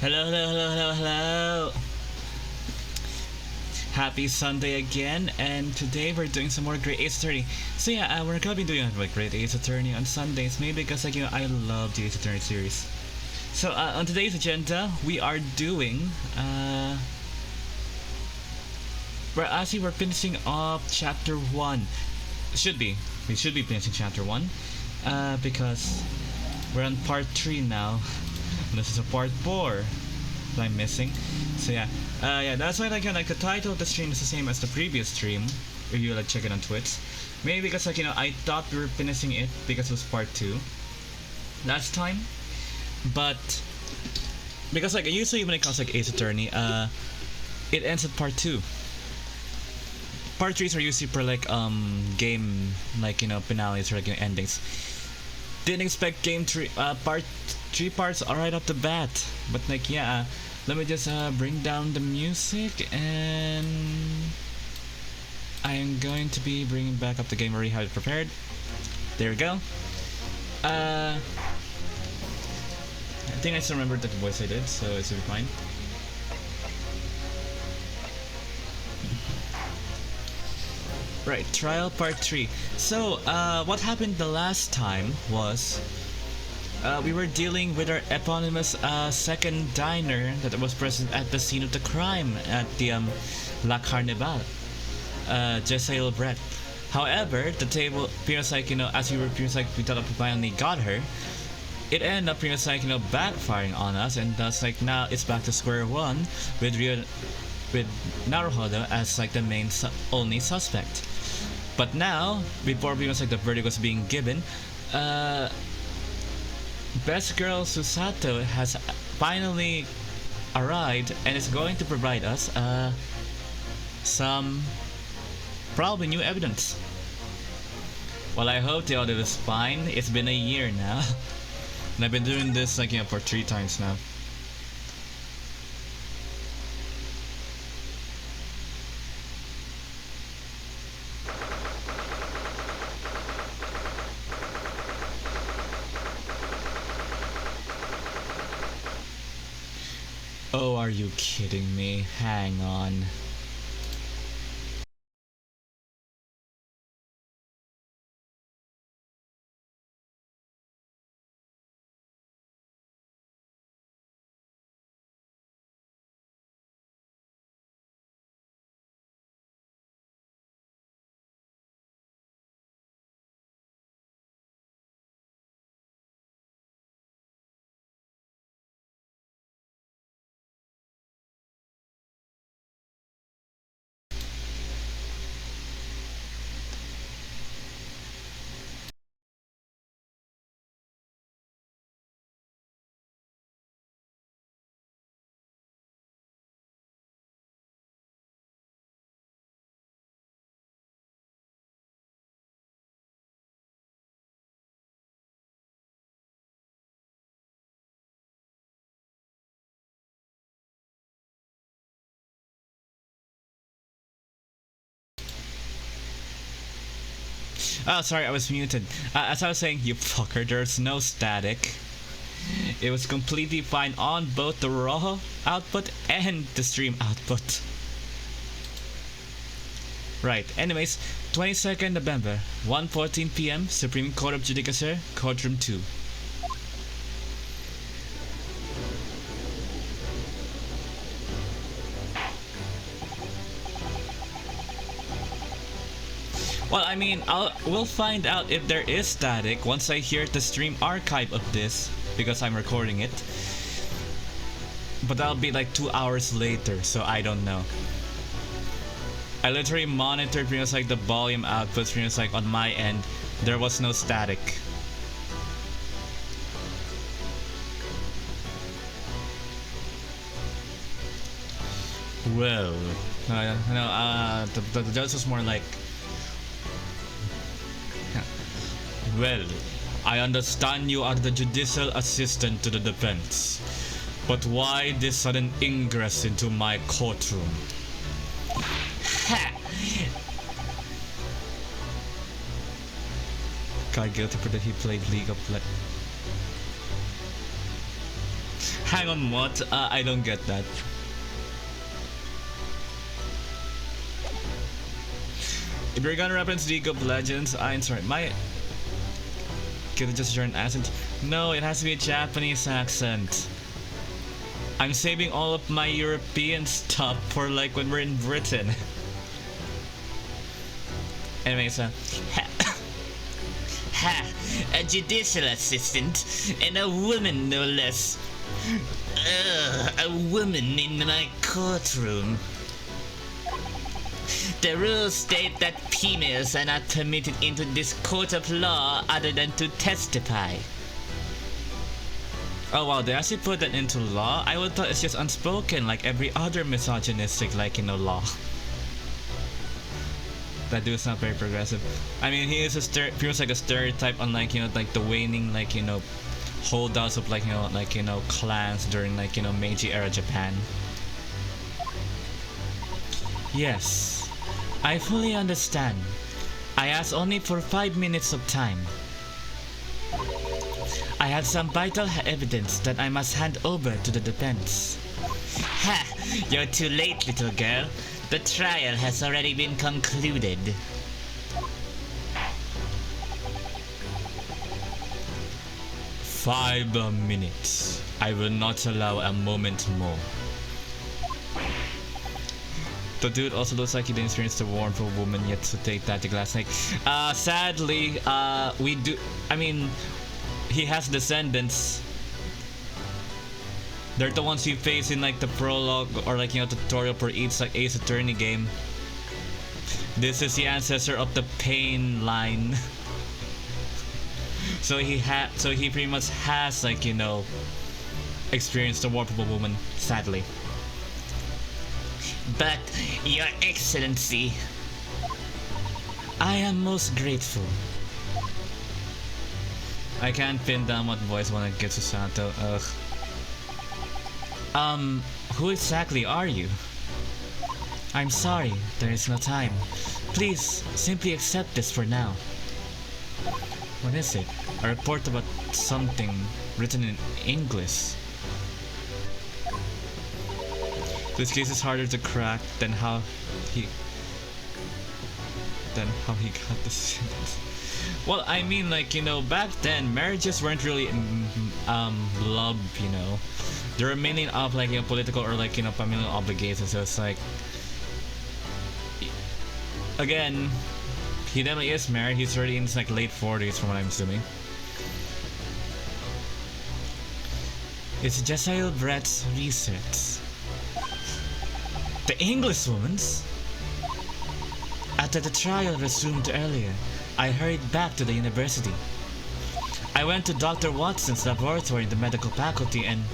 Hello, hello, hello, hello, hello. Happy Sunday again, and today we're doing some more Great Ace Attorney. So yeah, we're gonna be doing like Great Ace Attorney on Sundays, maybe because I love the Ace Attorney series. So on today's agenda, we are doing we're finishing off chapter 1. We should be finishing chapter 1, because we're on part 3 now. This is a part 4 that I'm missing. So yeah, that's why the title of the stream is the same as the previous stream. If you check it on Twitch, maybe because I thought we were finishing it because it was part 2 last time, but because usually when it comes Ace Attorney, it ends at part 2. Part 3s are usually for game finales or endings. Didn't expect game 3 part 3 parts right off the bat, but let me just bring down the music, and I'm going to be bringing back up the game. I already have it prepared. There we go. I think I still remember the voice I did, so it should be fine. Right, trial part 3. So, what happened the last time was we were dealing with our eponymous second diner that was present at the scene of the crime at the La Carnival, Jesail Brett. However, the table, as we were we thought we finally got her, it ended up backfiring on us, and thus now it's back to square one with Naruhodo as the main only suspect. But now, before the verdict was being given, Best Girl Susato has finally arrived and is going to provide us some probably new evidence. Well, I hope the audio is fine. It's been a year now, and I've been doing this for 3 times now. Oh, are you kidding me? Hang on. Oh, sorry, I was muted. As I was saying, you fucker, there's no static. It was completely fine on both the raw output and the stream output. Right, anyways, 22nd November, 1:14 p.m., Supreme Court of Judicature, Courtroom 2. Well, we'll find out if there is static once I hear the stream archive of this, because I'm recording it. But that'll be 2 hours later, so I don't know. I literally monitored the volume outputs on my end. There was no static. Well, the judge was more like, well, I understand you are the judicial assistant to the defense, but why this sudden ingress into my courtroom? Guy guilty for that he played League of Legends. Hang on, what? I don't get that. If you're gonna reference League of Legends, I'm sorry, could it just an accent? No, it has to be a Japanese accent. I'm saving all of my European stuff for like when we're in Britain. Anyway, so ha, a judicial assistant and a woman no less. A woman in my courtroom. The rules state that females are not permitted into this court of law other than to testify. Oh wow, they actually put that into law? I would thought it's just unspoken like every other misogynistic law. That dude's not very progressive. I mean, he is feels like a stereotype on like the waning holdouts of clans during Meiji era Japan. Yes, I fully understand. I asked only for 5 minutes of time. I have some vital evidence that I must hand over to the defense. Ha! You're too late, little girl. The trial has already been concluded. "5 minutes. I will not allow a moment more." The dude also looks like he didn't experience the warmth of a woman yet to take that to glass neck. Sadly, we do. I mean, he has descendants. They're the ones you face in the prologue or tutorial for each Ace Attorney game. This is the ancestor of the pain line. So he pretty much has experienced the warmth of a woman, sadly. But, Your Excellency, I am most grateful. I can't pin down what voice when it gets to Santo. Ugh. Who exactly are you? I'm sorry, there is no time. Please, simply accept this for now. What is it? A report about something written in English. This case is harder to crack than how he got the sentence. Well, I mean, back then marriages weren't really love, They were mainly of political or familial obligations. So it's again, he definitely is married. He's already in his late 40s, from what I'm assuming. It's Jesiel Brett's research. The Englishwoman's? After the trial resumed earlier, I hurried back to the university. I went to Dr. Watson's laboratory in the medical faculty and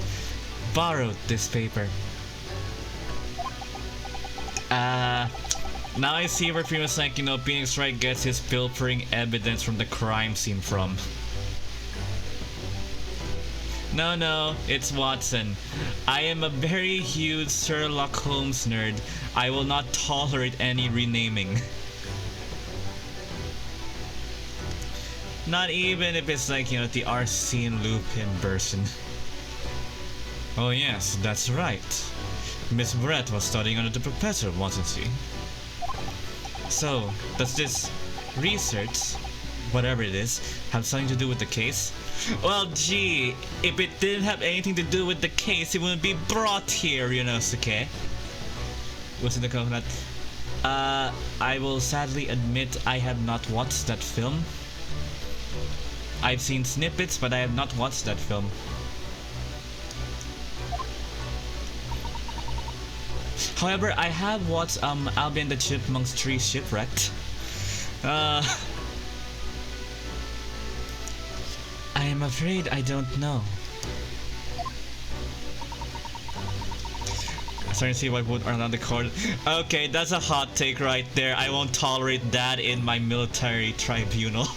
borrowed this paper. Now I see where pretty much Phoenix Wright gets his pilfering evidence from the crime scene from. No, it's Watson. I am a very huge Sherlock Holmes nerd. I will not tolerate any renaming. Not even if it's the Arsene Lupin version. Oh yes, that's right. Miss Brett was studying under the professor, wasn't she? So, does this research, whatever it is, have something to do with the case? Well, gee, if it didn't have anything to do with the case, it wouldn't be brought here, Yunosuke. What's in the coconut? I will sadly admit I have not watched that film. I've seen snippets, but I have not watched that film. However, I have watched Alvin the Chipmunk's Tree Shipwrecked. I am afraid I don't know. Starting to see why wood are not the court. Okay, that's a hot take right there. I won't tolerate that in my military tribunal.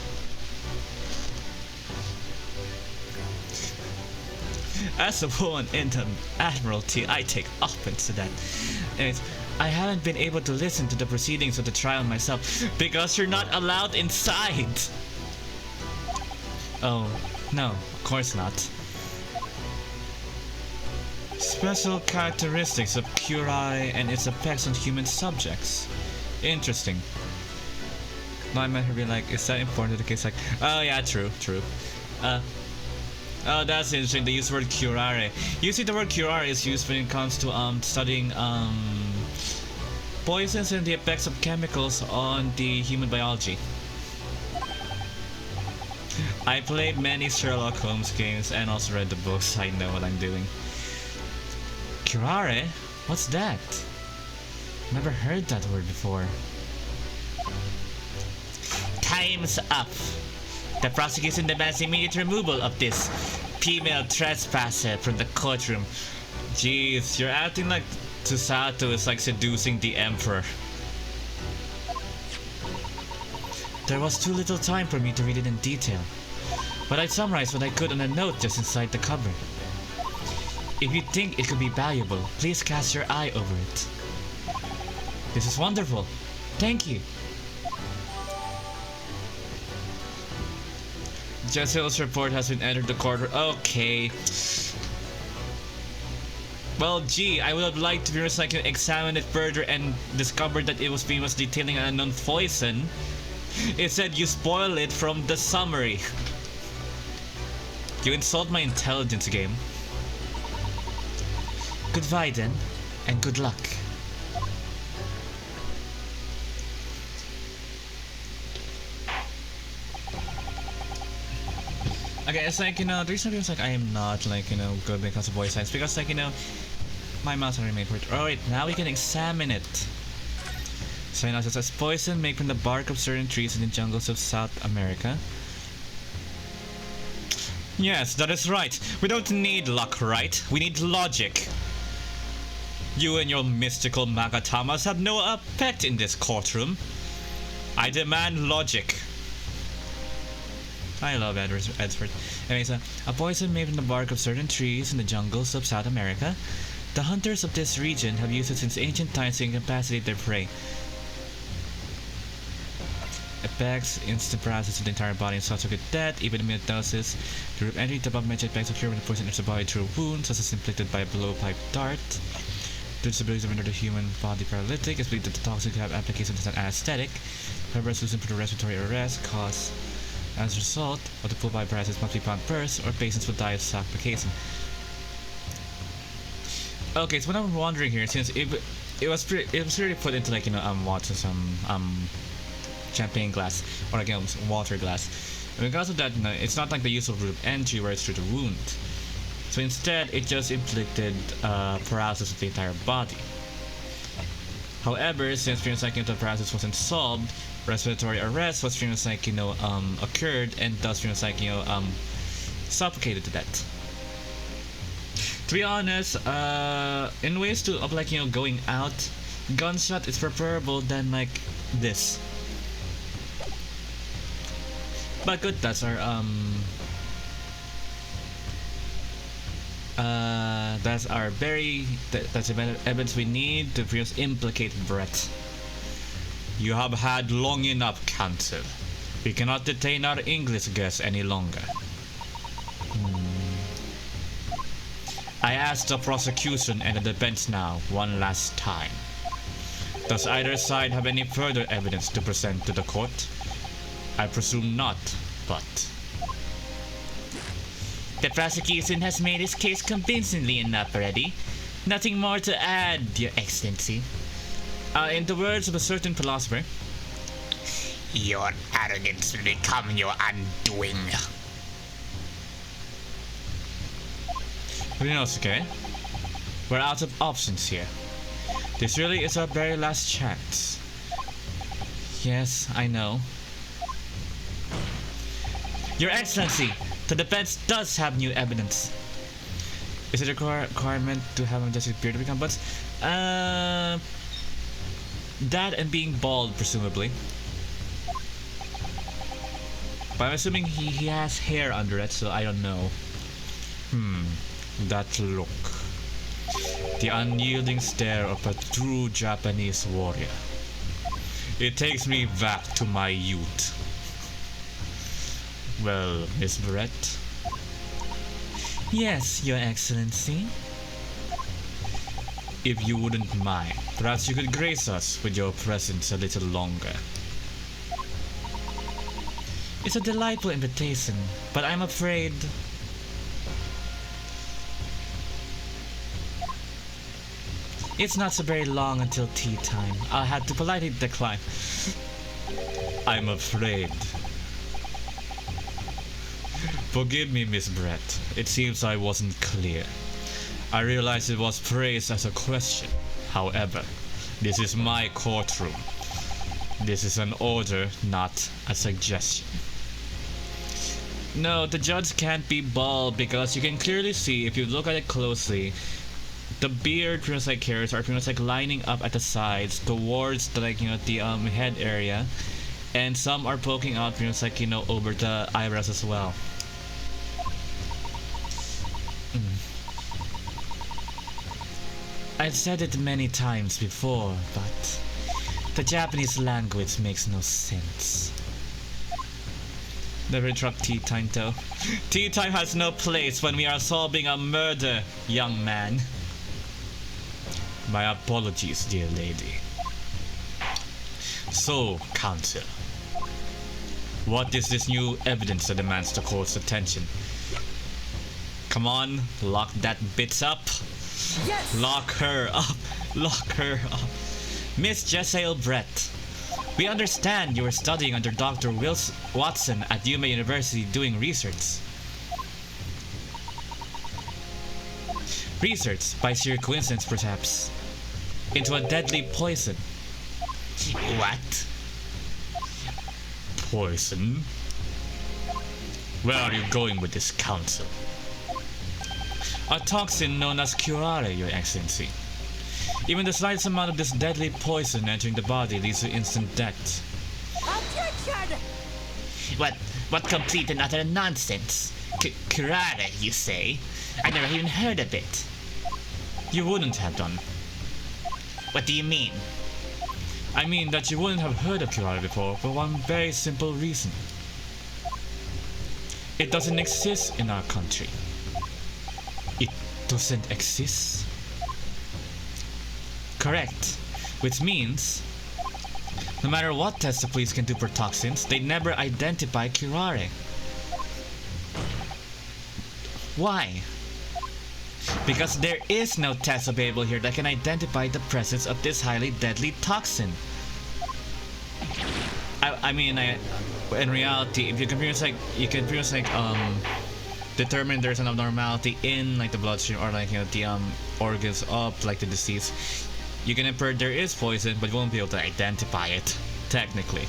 As a woman in the Admiralty, I take offense to that. Anyways, I haven't been able to listen to the proceedings of the trial myself because you're not allowed inside. Oh, no, of course not. Special characteristics of curi and its effects on human subjects. Interesting. No, I meant her be like, is that important to the case? Like, oh yeah, true. Oh, that's interesting. They use the word curare. Usually the word curare is used when it comes to studying poisons and the effects of chemicals on the human biology. I played many Sherlock Holmes games and also read the books. I know what I'm doing. Curare? What's that? Never heard that word before. Time's up. The prosecution demands immediate removal of this female trespasser from the courtroom. Jeez, you're acting like Susato is like seducing the emperor. There was too little time for me to read it in detail, but I summarized what I could on a note just inside the cover. If you think it could be valuable, please cast your eye over it. This is wonderful. Thank you. Jessel's report has been entered the court. Okay. Well, gee, I would have liked to be examine it further and discover that it was detailing an unknown poison. It said you spoil it from the summary. You insult my intelligence, game. Goodbye then, and good luck. Okay, it's like, the reason it's like I am not like, good when it comes to voice lines, because like, my mouse already made for it. Alright, now we can examine it. So it says poison made from the bark of certain trees in the jungles of South America. Yes, that is right. We don't need luck, right? We need logic. You and your mystical Magatamas have no effect in this courtroom. I demand logic. I love Edward. Anyways, a poison made from the bark of certain trees in the jungles of South America. The hunters of this region have used it since ancient times to incapacitate their prey. Effects: instant paralysis of the entire body and subsequent death, even immediate doses. The root entry, the above-mentioned effects occur when the poison enters the body through a wound, such as inflicted by a blowpipe dart. The disabilities render the human body paralytic. It's believed that the toxic have application as an anesthetic. However, solution for the respiratory arrest cause as a result of the blowpipe paralysis must be found first, or patients will die of suffocation. Okay, so what I'm wondering here, since it was really put into like water, some champagne glass or like water glass. And because of that, it's not like the usual route of entry where it's through the wound. So instead, it just inflicted paralysis of the entire body. However, since the paralysis wasn't solved, respiratory arrest was occurred and thus suffocated to death. To be honest, in ways of going out, gunshot is preferable than like this. But good, that's our that's the evidence we need to implicate Brett. You have had long enough, counsel. We cannot detain our English guest any longer. I ask the prosecution and the defense now, one last time. Does either side have any further evidence to present to the court? I presume not, but... The prosecution has made its case convincingly enough already. Nothing more to add, Your Excellency. In the words of a certain philosopher, your arrogance will become your undoing. Ryunosuke, we're out of options here. This really is our very last chance. Yes, I know. Your Excellency, the defense does have new evidence. Is it a requirement to have him just appear to become buds? That and being bald, presumably. But I'm assuming he has hair under it, so I don't know. That look. The unyielding stare of a true Japanese warrior. It takes me back to my youth. Well, Miss Brett? Yes, Your Excellency. If you wouldn't mind, perhaps you could grace us with your presence a little longer. It's a delightful invitation, but I'm afraid... It's not so very long until tea time. I'll have to politely decline. I'm afraid. Forgive me, Miss Brett. It seems I wasn't clear. I realized it was phrased as a question. However, this is my courtroom. This is an order, not a suggestion. No, the judge can't be bald because you can clearly see, if you look at it closely, the beard pretty much like hairs are pretty much like lining up at the sides towards the the head area, and some are poking out pretty much like over the eyebrows as well. I've said it many times before, but the Japanese language makes no sense. Never interrupt tea time though. Tea time has no place when we are solving a murder, young man. My apologies, dear lady. So, counsel, what is this new evidence that demands the court's attention? Come on, lock that bitch up. Yes! Lock her up. Lock her up. Miss Jessael Brett, we understand you were studying under Dr. Watson at Yuma University doing research. Research, by sheer coincidence perhaps, into a deadly poison. What? Poison? Where are you going with this, counsel? A toxin known as curare, Your Excellency. Even the slightest amount of this deadly poison entering the body leads to instant death. Objection! What complete and utter nonsense? Curare, you say? I never even heard of it. You wouldn't have done. What do you mean? I mean that you wouldn't have heard of curare before for one very simple reason. It doesn't exist in our country. It doesn't exist? Correct. Which means, no matter what tests the police can do for toxins, they never identify curare. Why? Because there is no test available here that can identify the presence of this highly deadly toxin. In reality, if you can pretty much determine there's an abnormality in the bloodstream or the organs of the disease, you can infer there is poison, but you won't be able to identify it technically.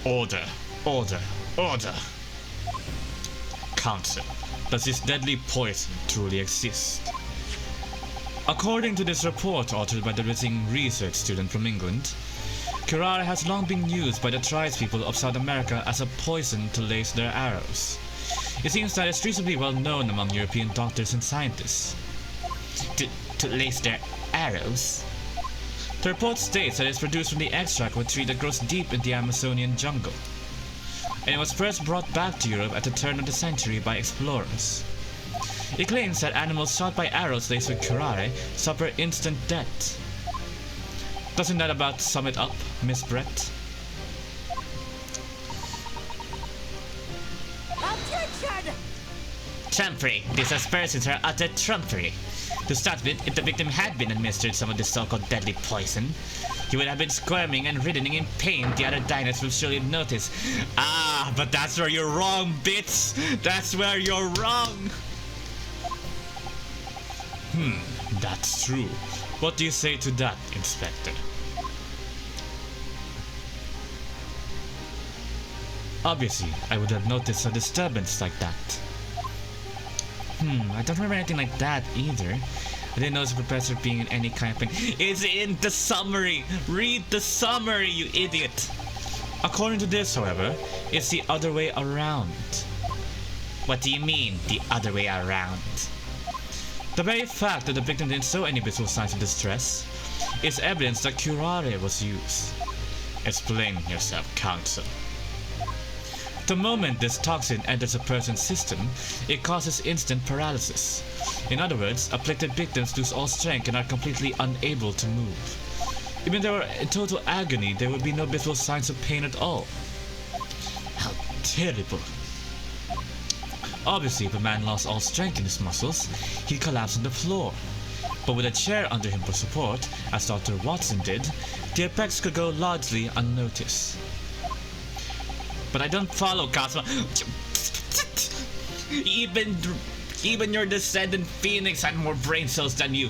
Order, order, order. Counsel, does this deadly poison truly exist? According to this report authored by the missing research student from England, curare has long been used by the tribespeople of South America as a poison to lace their arrows. It seems that it's reasonably well known among European doctors and scientists. To lace their arrows? The report states that it's produced from the extract of a tree that grows deep in the Amazonian jungle, and it was first brought back to Europe at the turn of the century by explorers. It claims that animals shot by arrows laced with curare suffer instant death. Doesn't that about sum it up, Miss Brett? Objection! Trumpery. These aspersions are utter trumpery. To start with, if the victim had been administered some of this so-called deadly poison, he would have been squirming and writhing in pain. The other diners will surely notice. Ah, but that's where you're wrong, bitch! That's where you're wrong! That's true. What do you say to that, Inspector? Obviously, I would have noticed a disturbance like that. I don't remember anything like that either. I didn't notice the professor being in any kind of pain. It's in the summary! Read the summary, you idiot! According to this, however, it's the other way around. What do you mean, the other way around? The very fact that the victim didn't show any visible signs of distress is evidence that curare was used. Explain yourself, counsel. The moment this toxin enters a person's system, it causes instant paralysis. In other words, afflicted victims lose all strength and are completely unable to move. Even if they were in total agony, there would be no visible signs of pain at all. terrible. Obviously, if a man lost all strength in his muscles, he'd collapse on the floor. But with a chair under him for support, as Dr. Watson did, the effects could go largely unnoticed. But I don't follow, Cosmo. Even your descendant Phoenix had more brain cells than you.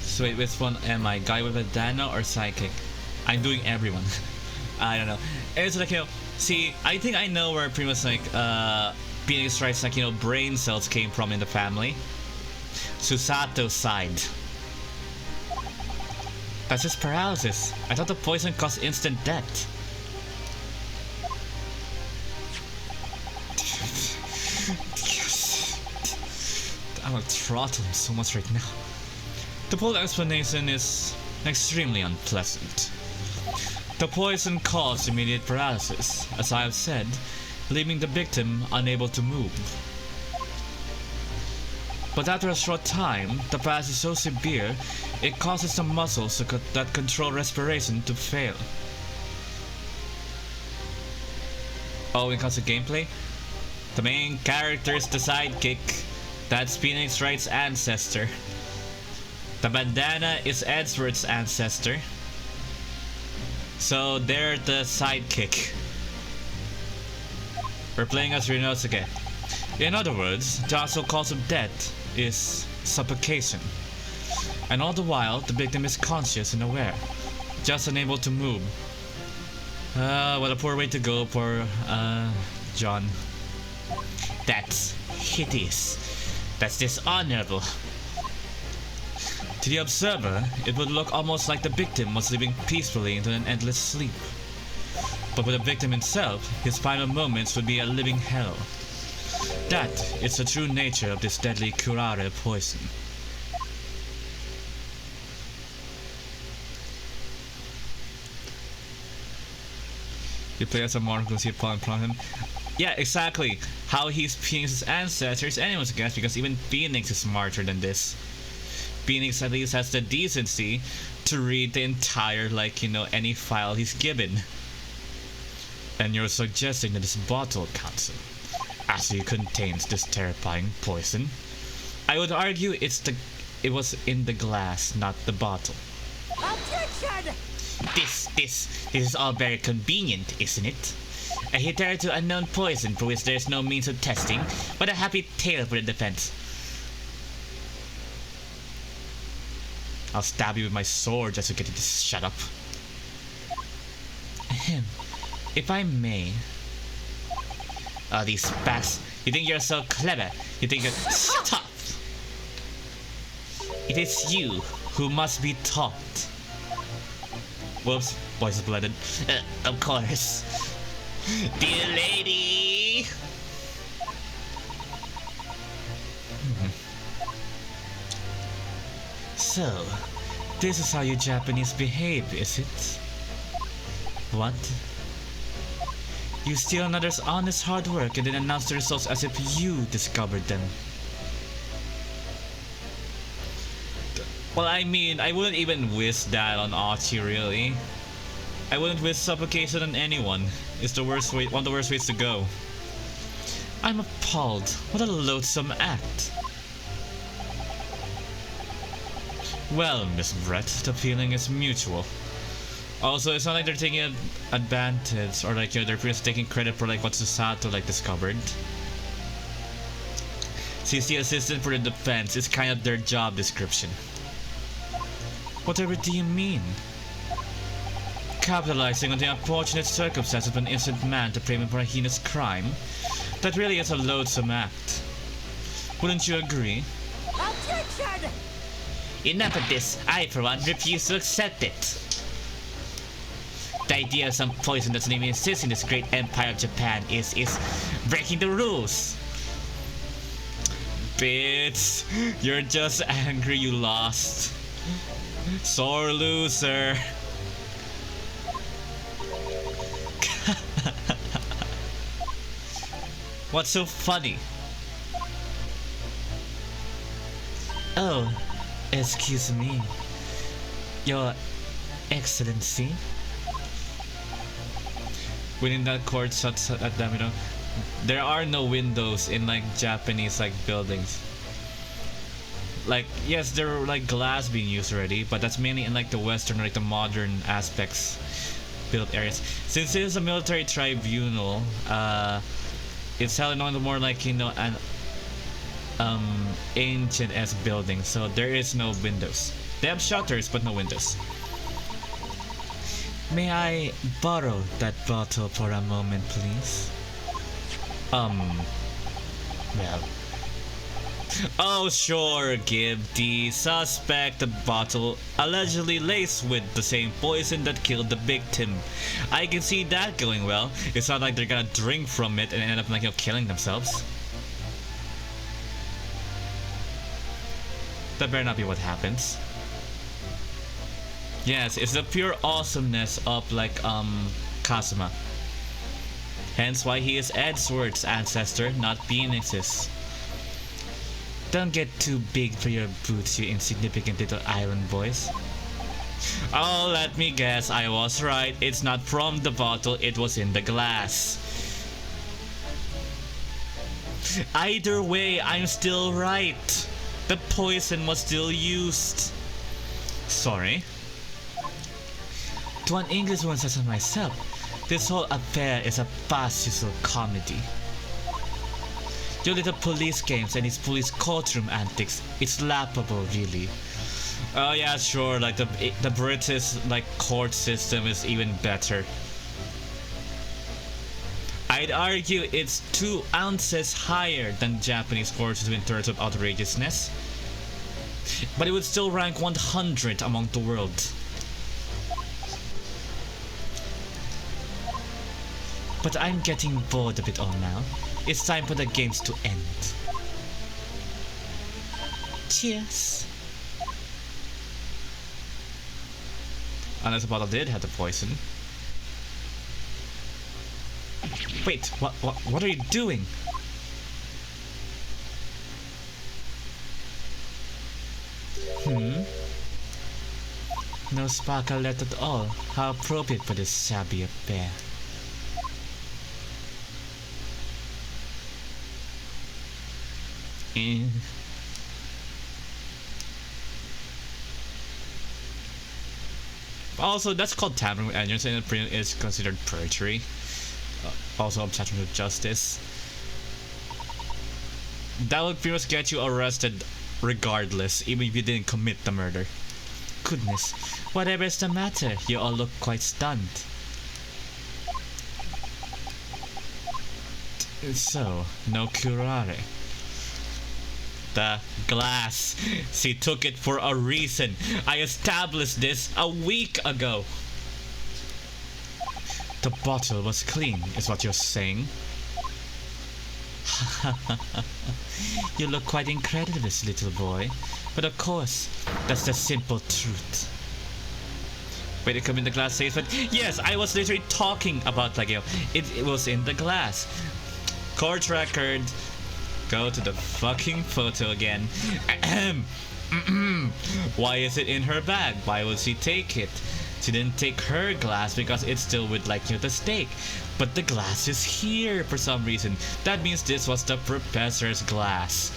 So wait, which one am I? Guy with a Dana or Psychic? I'm doing everyone. I don't know. It's like, see, I think I know where pretty much like Phoenix Wright's like, brain cells came from in the family. Susato's side. That's just paralysis. I thought the poison caused instant death. I'm gonna throttle him so much right now. The full explanation is extremely unpleasant. The poison caused immediate paralysis, as I have said, leaving the victim unable to move. But after a short time, the paralysis is so severe, it causes the muscles that control respiration to fail. Oh, when it comes to gameplay, the main character is the sidekick. That's Phoenix Wright's ancestor. The bandana is Edgeworth's ancestor. So they're the sidekick. We're playing as Ryunosuke. In other words, the actual cause of death is suffocation. And all the while, the victim is conscious and aware, just unable to move. What a poor way to go for, John. That's hideous. That's dishonorable. To the observer, it would look almost like the victim was living peacefully into an endless sleep. But for the victim himself, his final moments would be a living hell. That is the true nature of this deadly curare poison. You play as a monk because you upon him. Yeah, exactly. How he's Phoenix's ancestors, anyone's guess, because even Phoenix is smarter than this. Phoenix at least has the decency to read the entire, any file he's given. And you're suggesting that this bottle, Counsel, actually contains this terrifying poison? I would argue it was in the glass, not the bottle. Objection! This is all very convenient, isn't it? A hitherto unknown poison for which there is no means of testing, but a happy tale for the defense. I'll stab you with my sword just to get you to shut up. Ahem. If I may. Oh, these facts. You think you're so clever. You think you're... Shut up! It is you who must be taught. Whoops. Voice is blooded. Of course. Dear lady! So, this is how you Japanese behave, is it? What? You steal another's honest hard work and then announce the results as if you discovered them. Well, I mean, I wouldn't even wish that on Archie, really. I wouldn't wish suffocation on anyone. It's the worst way, one of the worst ways to go. I'm appalled. What a loathsome act. Well, Miss Brett, the feeling is mutual. Also, it's not like they're taking advantage or they're just taking credit for what Susato discovered. She's the assistant for the defense. It's kind of their job description. Whatever do you mean? Capitalizing on the unfortunate circumstance of an innocent man to frame him for a heinous crime, that really is a loathsome act. Wouldn't you agree? Objection! Enough of this. I, for one, refuse to accept it. The idea of some poison doesn't even exist in this great empire of Japan is breaking the rules. Bitch, you're just angry you lost. Sore loser. What's so funny? Oh, excuse me. Your Excellency. Within that court shuts at them, you know. There are no windows in like Japanese like buildings. Like yes, there are like glass being used already, but that's mainly in like the western, like the modern aspects built areas. Since it is a military tribunal, it's held in one of the more like, you know, an ancient as building, so there is no windows. They have shutters but no windows. May I borrow that bottle for a moment, please? Well. Oh sure, give the suspect the bottle allegedly laced with the same poison that killed the victim. I can see that going well. It's not like they're gonna drink from it and end up like, you know, killing themselves. That better not be what happens. Yes, it's the pure awesomeness of like Kazuma. Hence why he is Edward's ancestor, not Phoenix's. Don't get too big for your boots, you insignificant little island boys. Oh, let me guess, I was right. It's not from the bottle, it was in the glass. Either way, I'm still right. The poison was still used. Sorry. To an Englishwoman such as myself, this whole affair is a past usual comedy. Your little police games and its police courtroom antics, it's laughable, really. Oh yeah, sure, like the British like court system is even better. I'd argue it's 2 ounces higher than Japanese court system in terms of outrageousness. But it would still rank 100 among the world. But I'm getting bored of it all now. It's time for the games to end. Cheers. Unless the bottle did have the poison. Wait, what are you doing? No sparkle left at all. How appropriate for this shabby affair. Also, that's called tampering with evidence, and it is considered perjury. Also, obstruction of justice. That would pretty much get you arrested regardless, even if you didn't commit the murder. Goodness, whatever is the matter? You all look quite stunned. So, no curare. The glass. She took it for a reason. I established this a week ago. The bottle was clean, is what you're saying? You look quite incredulous, little boy. But of course, that's the simple truth. Wait, it come in the glass safe, but yes, I was literally talking about like, you know, it was in the glass. Court record. Go to the fucking photo again. Why is it in her bag? Why would she take it? She didn't take her glass because it's still with like, you know, the stake. But the glass is here for some reason. That means this was the professor's glass.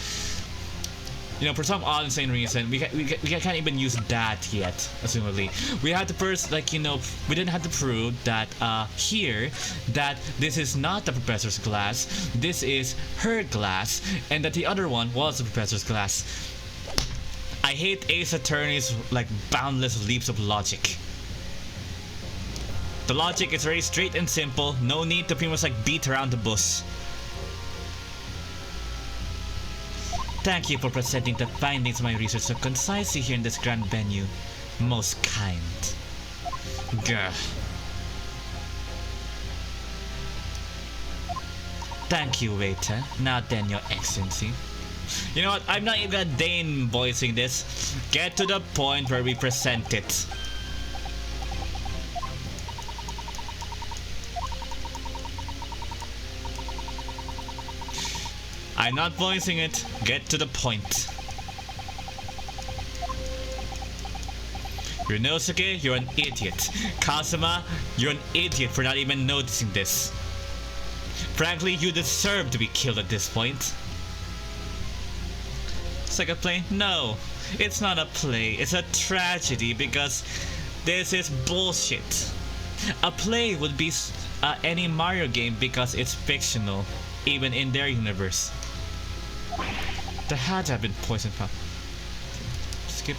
You know, for some odd insane reason, we can't even use that yet, assumably. We had to first, like, you know, we didn't have to prove that here, that this is not the professor's glass, this is her glass, and that the other one was the professor's glass. I hate Ace Attorney's, like, boundless leaps of logic. The logic is very straight and simple, no need to pretty much, like, beat around the bush. Thank you for presenting the findings of my research so concisely here in this grand venue. Most kind. Gah. Thank you, waiter. Now then, Your Excellency. You know what? I'm not even gonna deign voicing this. Get to the point where we present it. I'm not voicing it. Get to the point. Ryunosuke, you're an idiot. Kazuma, you're an idiot for not even noticing this. Frankly, you deserve to be killed at this point. It's like a play? No, it's not a play. It's a tragedy because this is bullshit. A play would be any Mario game because it's fictional, even in their universe. There had to have been poison pop. Skip.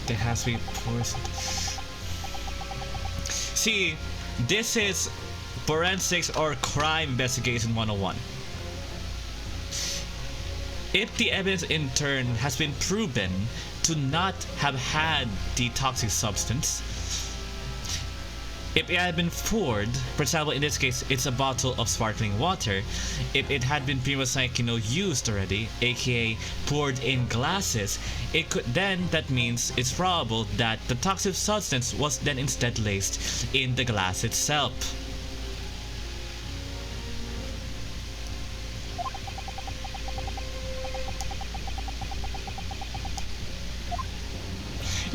There has to be poison. See, this is forensics or crime investigation 101. If the evidence in turn has been proven to not have had the toxic substance, if it had been poured, for example in this case it's a bottle of sparkling water, if it had been previously used already, aka poured in glasses, it could then, that means it's probable that the toxic substance was then instead laced in the glass itself.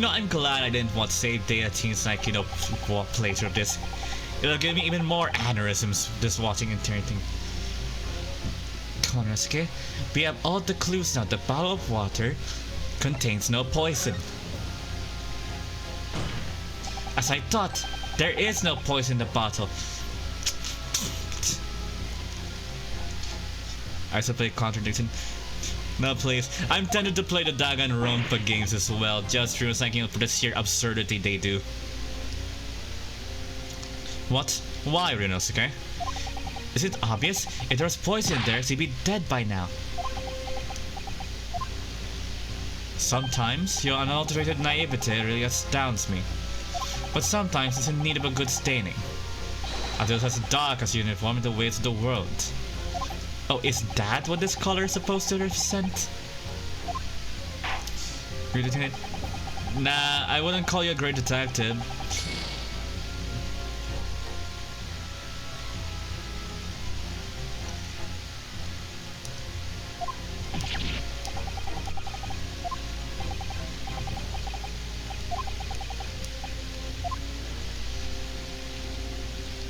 I'm glad I didn't want to save data teams playthrough of this. It'll give me even more aneurysms just watching and turning. Come on, Ryunosuke. We have all the clues now. The bottle of water contains no poison. As I thought, there is no poison in the bottle. I should play contradiction. No, please. I'm tempted to play the Danganronpa games as well, just for the sheer absurdity they do. What? Why, Ryunosuke? Is it obvious? If there was poison there, she'd be dead by now. Sometimes your unadulterated naivete really astounds me. But sometimes it's in need of a good staining. Until it's as dark as uniform in the ways of the world. Oh, is that what this color is supposed to represent? Great detective? Nah, I wouldn't call you a great detective.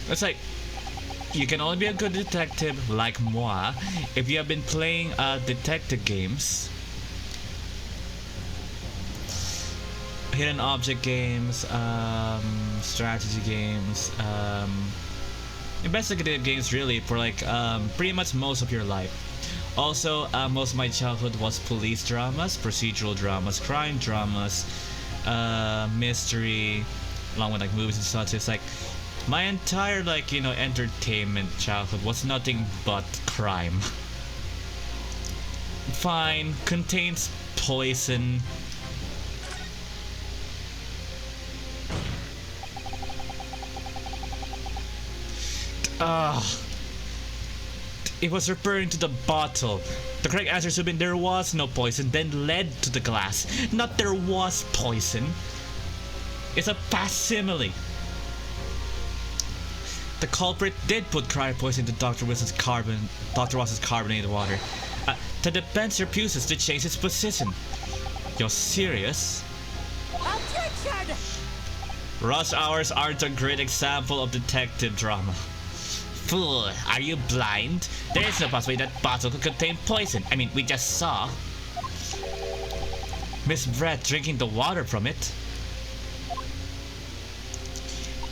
It's like, you can only be a good detective like moi if you have been playing detective games, hidden object games, strategy games, investigative games really for pretty much most of your life. Also, most of my childhood was police dramas, procedural dramas, crime dramas, mystery, along with movies and such. It's my entire entertainment childhood was nothing but crime. Fine, contains poison. It was referring to the bottle. The correct answer should have been there was no poison, then led to the glass. Not there was poison. It's a facsimile. The culprit did put cryopoison into Dr. Ross's carbonated water. To depends your fuses to change its position. You're serious? Objection! Rush hours aren't a great example of detective drama. Fool, are you blind? There is no possibility that bottle could contain poison. I mean, we just saw Miss Brett drinking the water from it.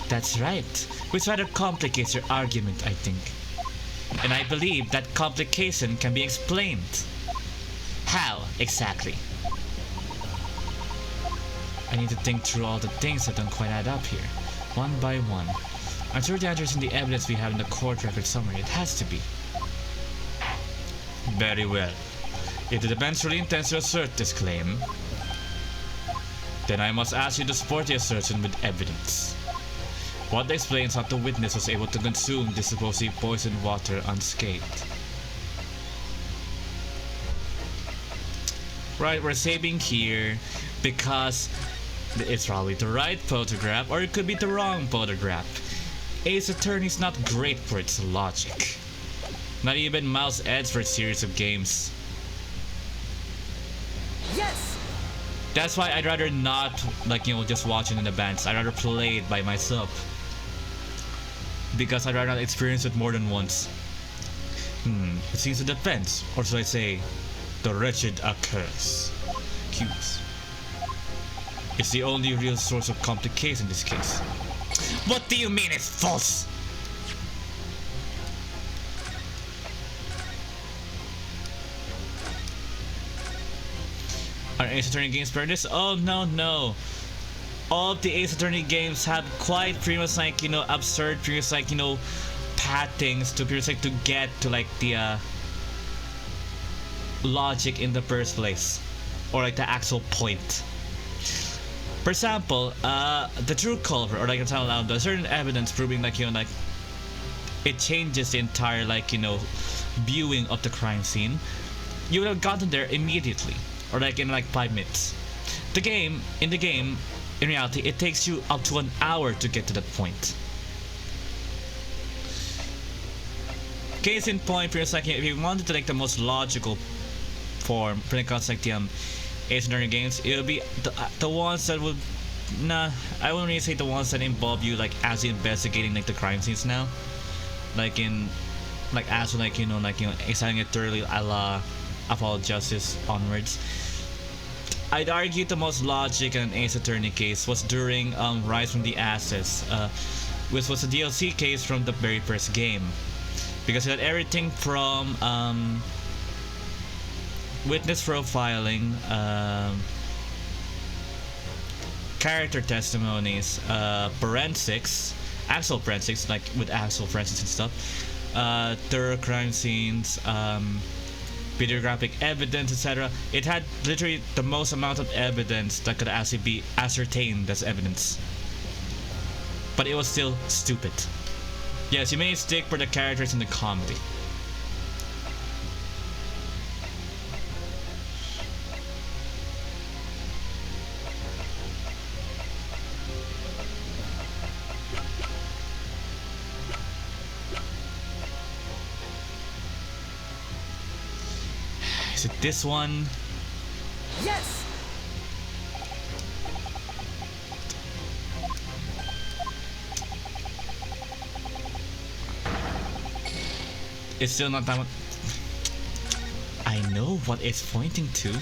That's right, which rather complicates your argument, I think. And I believe that complication can be explained. How, exactly? I need to think through all the things that don't quite add up here, one by one. I'm sure the answer is in the evidence we have in the court record summary. It has to be. Very well. If the defense really intends to assert this claim, then I must ask you to support the assertion with evidence. What explains how the witness was able to consume this supposedly poisoned water unscathed? Right, we're saving here because it's probably the right photograph, or it could be the wrong photograph. Ace Attorney's not great for its logic. Not even Miles Edge for a series of games. Yes! That's why I'd rather not, like, just watch it in advance. I'd rather play it by myself. Because I'd rather not experience it more than once. It seems a defense, or should I say, the wretched occurs. Cues. It's the only real source of complication in this case. What do you mean it's false? Are Ace Attorney games better this? Oh no. All of the Ace Attorney games have quite pretty much like, absurd, pretty much like, pathings to pretty much like to get to like the logic in the first place. Or like the actual point. For example, the true culprit, or like I'm telling out, there's certain evidence proving like, like it changes the entire like, viewing of the crime scene. You would have gotten there immediately. Or like in like 5 minutes. In the game, in reality, it takes you up to an hour to get to that point. Case in point, for a second, if you wanted to like the most logical form when it comes to like the Ace Attorney games, it would be the ones that would, I wouldn't really say the ones that involve you like as investigating like the crime scenes now, like in, like as like examining it thoroughly a la Apollo Justice onwards. I'd argue the most logic in an Ace Attorney case was during Rise from the Ashes, which was a DLC case from the very first game, because it had everything from witness profiling, character testimonies, forensics, actual forensics, like with actual forensics and stuff, thorough crime scenes, videographic evidence, etc. It had literally the most amount of evidence that could actually be ascertained as evidence. But it was still stupid. Yes, you may stick for the characters and the comedy. Is it this one? Yes! It's still not that one. I know what it's pointing to.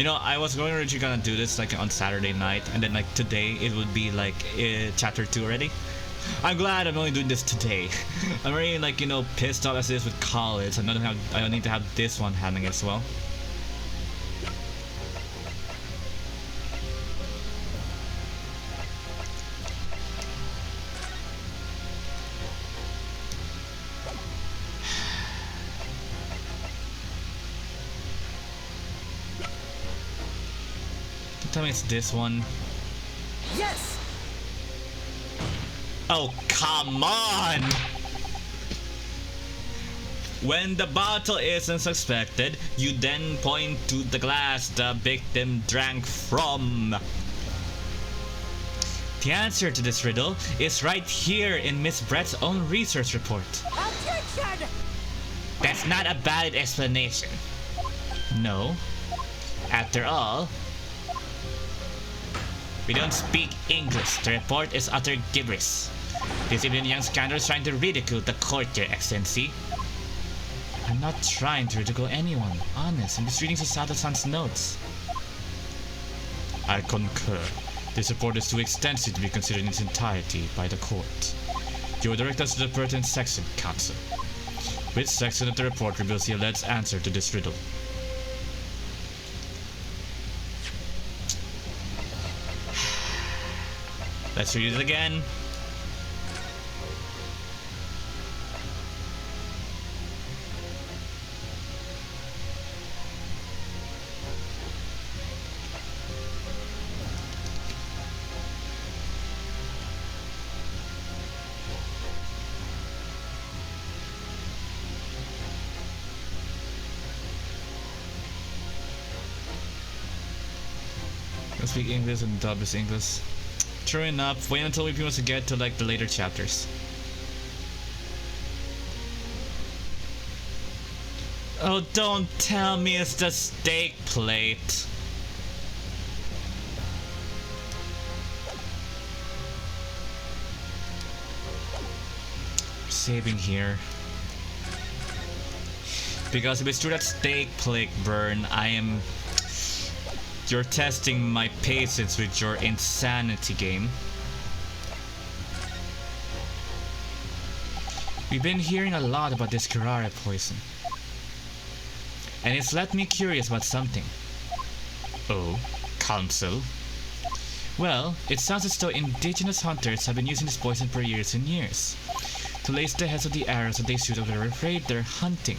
I was going originally gonna do this like on Saturday night, and then like today it would be like chapter 2 already. I'm glad I'm only doing this today. I'm already like pissed off as it is with college. I don't need to have this one happening as well. Tell me it's this one. Yes! Oh, come on! When the bottle isn't suspected, you then point to the glass the victim drank from. The answer to this riddle is right here in Miss Brett's own research report. Objection! That's not a valid explanation. No. After all, we don't speak English. The report is utter gibberish. This even young scoundrel is trying to ridicule the court, Your Excellency. I'm not trying to ridicule anyone. Honest, I'm just reading Sasada-san's notes. I concur. This report is too extensive to be considered in its entirety by the court. You will direct us to the pertinent section, Counsel. Which section of the report reveals the alleged answer to this riddle? Let's read it again. speak English and dub is English. True enough. Wait until we pretty much get to like the later chapters. Oh, don't tell me it's the steak plate. Saving here. Because if it's true that steak plate burn, you're testing my patience with your insanity game. We've been hearing a lot about this curare poison. And it's left me curious about something. Oh, counsel? Well, it sounds as though indigenous hunters have been using this poison for years and years. To lace the heads of the arrows that they shoot if they're afraid they're hunting.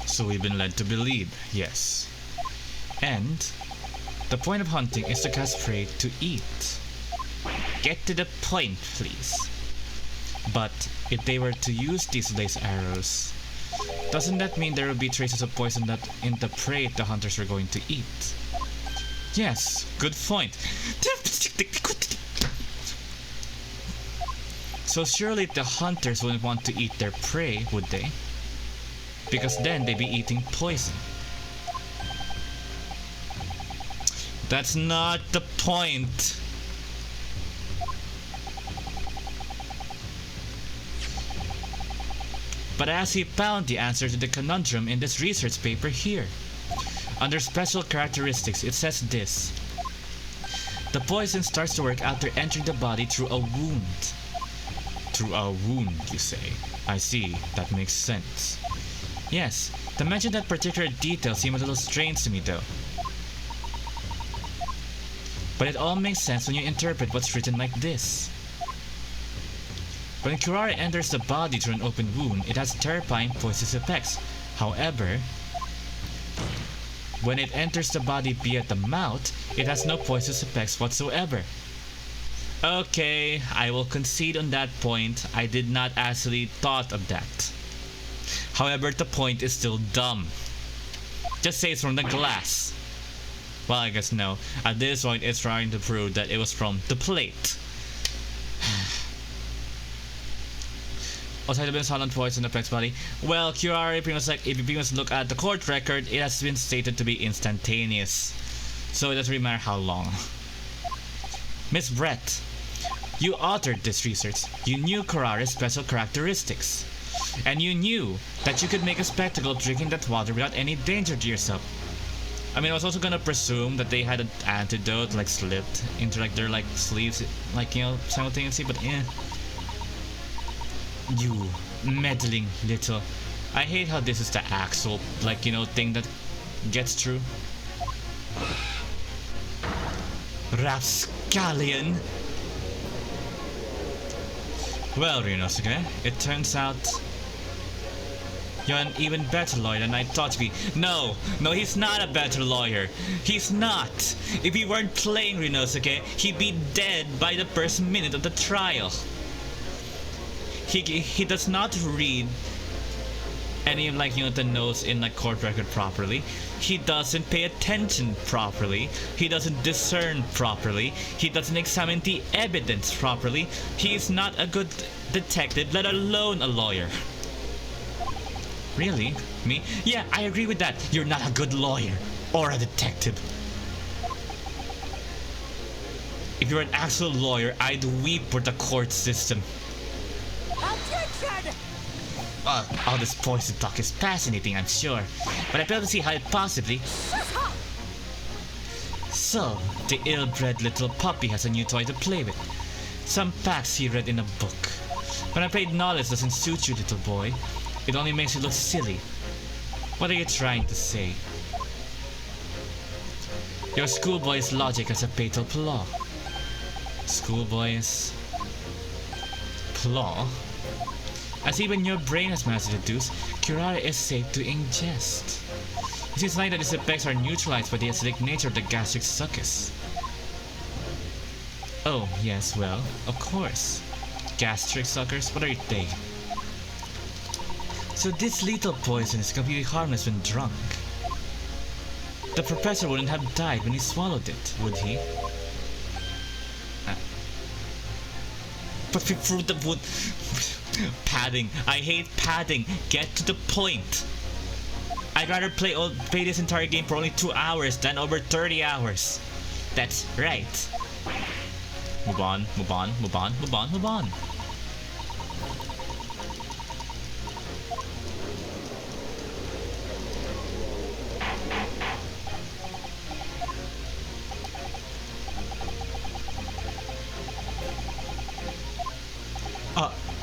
So we've been led to believe, yes. And the point of hunting is to catch prey to eat. Get to the point, please. But if they were to use these lace arrows, doesn't that mean there will be traces of poison that in the prey the hunters are going to eat? Yes, good point. So surely the hunters wouldn't want to eat their prey, would they? Because then they'd be eating poison. That's not the point. But as he found the answer to the conundrum in this research paper here. Under special characteristics, it says this. The poison starts to work after entering the body through a wound. Through a wound, you say? I see, that makes sense. Yes, to mention that particular detail seemed a little strange to me though. But it all makes sense when you interpret what's written like this. When curare enters the body through an open wound, it has terrifying poisonous effects. However, when it enters the body via the mouth, it has no poisonous effects whatsoever. Okay, I will concede on that point. I did not actually thought of that. However, the point is still dumb. Just say it's from the glass. Well, I guess no. At this point, it's trying to prove that it was from the plate. Also, the silent poison affects body. Well, curare pretty much like if you pretty much look at the court record, it has been stated to be instantaneous. So it doesn't really matter how long. Miss Brett, you authored this research. You knew curare's special characteristics. And you knew that you could make a spectacle of drinking that water without any danger to yourself. I mean, I was also gonna presume that they had an antidote like slipped into like their like sleeves, like, you know, simultaneously, but eh. You meddling little. I hate how this is the actual, like, you know, thing that gets through. Rapscallion. Well, Ryunosuke, it turns out you're an even better lawyer than I thought to be. No, he's not a better lawyer. He's not. If he weren't playing Ryunosuke, he'd be dead by the first minute of the trial. He does not read any of, like, you know, the notes in like court record properly. He doesn't pay attention properly. He doesn't discern properly. He doesn't examine the evidence properly. He is not a good detective, let alone a lawyer. Really? Me? Yeah, I agree with that. You're not a good lawyer or a detective. If you're an actual lawyer, I'd weep for the court system. Objection! All this poison talk is fascinating, I'm sure, but I fail to see how it possibly... So, the ill-bred little puppy has a new toy to play with. Some facts he read in a book. When I played knowledge doesn't suit you, little boy. It only makes you look silly. What are you trying to say? Your schoolboy's logic has a fatal flaw. Schoolboy's... flaw? As even your brain has managed to deduce, curare is safe to ingest. It seems like that its effects are neutralized by the acidic nature of the gastric succus. Oh, yes, well, of course. Gastric suckers, what are they? So this lethal poison is completely harmless when drunk. The professor wouldn't have died when he swallowed it, would he? But we threw the wood. Padding. I hate padding. Get to the point. I'd rather play this entire game for only 2 hours than over 30 hours. That's right. Move on, move on, move on, move on, move on.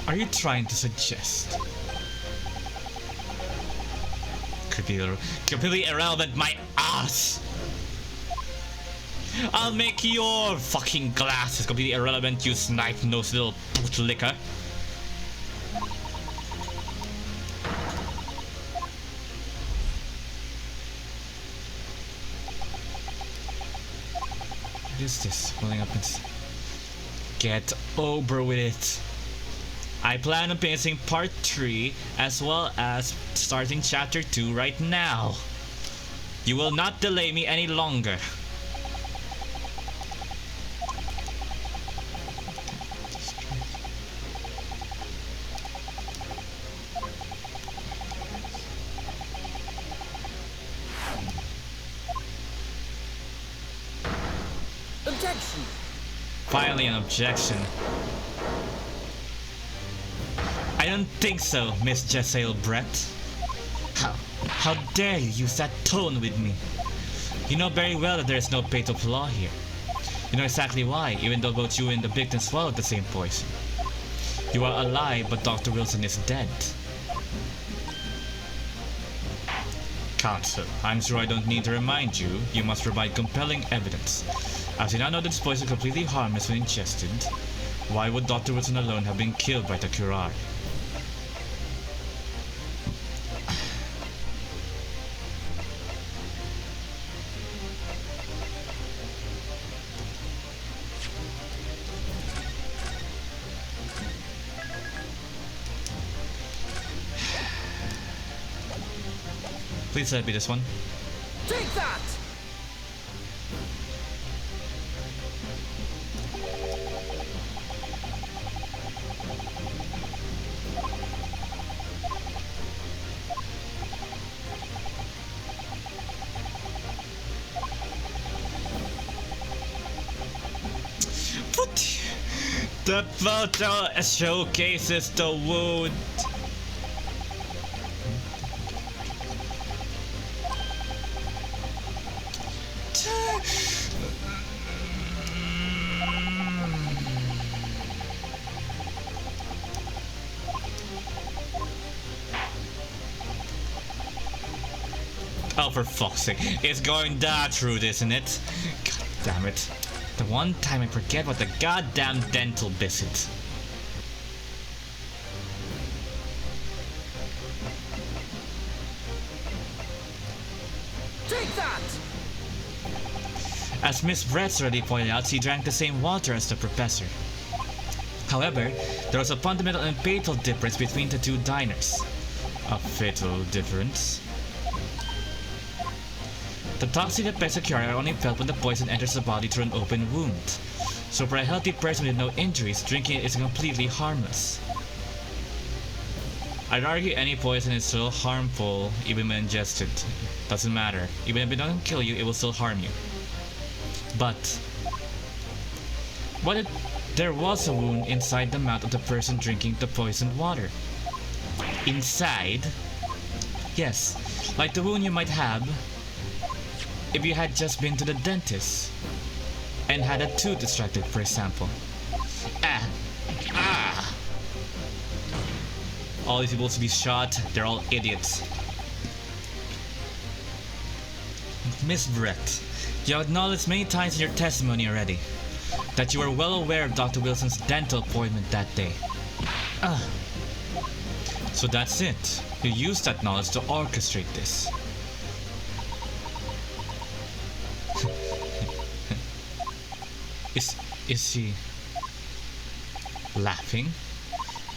Are you trying to suggest? Completely irrelevant, my ass! I'll make your fucking glasses completely irrelevant, you snipe-nosed little bootlicker. What is this? Welling up and... Get over with it. I plan on finishing part 3 as well as starting chapter 2 right now. You will not delay me any longer. Objection! Finally an objection. I don't think so, Miss Jessail Brett. How dare you use that tone with me? You know very well that there is no fatal flaw here. You know exactly why, even though both you and the victim swallowed the same poison. You are alive, but Dr. Wilson is dead. Counsel, I'm sure I don't need to remind you, you must provide compelling evidence. As you now know that this poison is completely harmless when ingested, why would Dr. Wilson alone have been killed by the Curare? Please let it be this one. Take that! What? The photo showcases the wound. Oh, for fuck's sake. It's going that route, isn't it? God damn it. The one time I forget about the goddamn dental visit. Take that! As Miss Brett's already pointed out, she drank the same water as the professor. However, there was a fundamental and fatal difference between the two diners. A fatal difference? The toxic effects of Curare are only felt when the poison enters the body through an open wound. So for a healthy person with no injuries, drinking it is completely harmless. I'd argue any poison is still harmful even when ingested. Doesn't matter. Even if it doesn't kill you, it will still harm you. But what if there was a wound inside the mouth of the person drinking the poisoned water? Inside? Yes, like the wound you might have if you had just been to the dentist and had a tooth extracted, for example. All these people to be shot, they're all idiots. Miss Brett, you have acknowledged many times in your testimony already that you were well aware of Dr. Wilson's dental appointment that day. So that's it. You used that knowledge to orchestrate this. Is she laughing?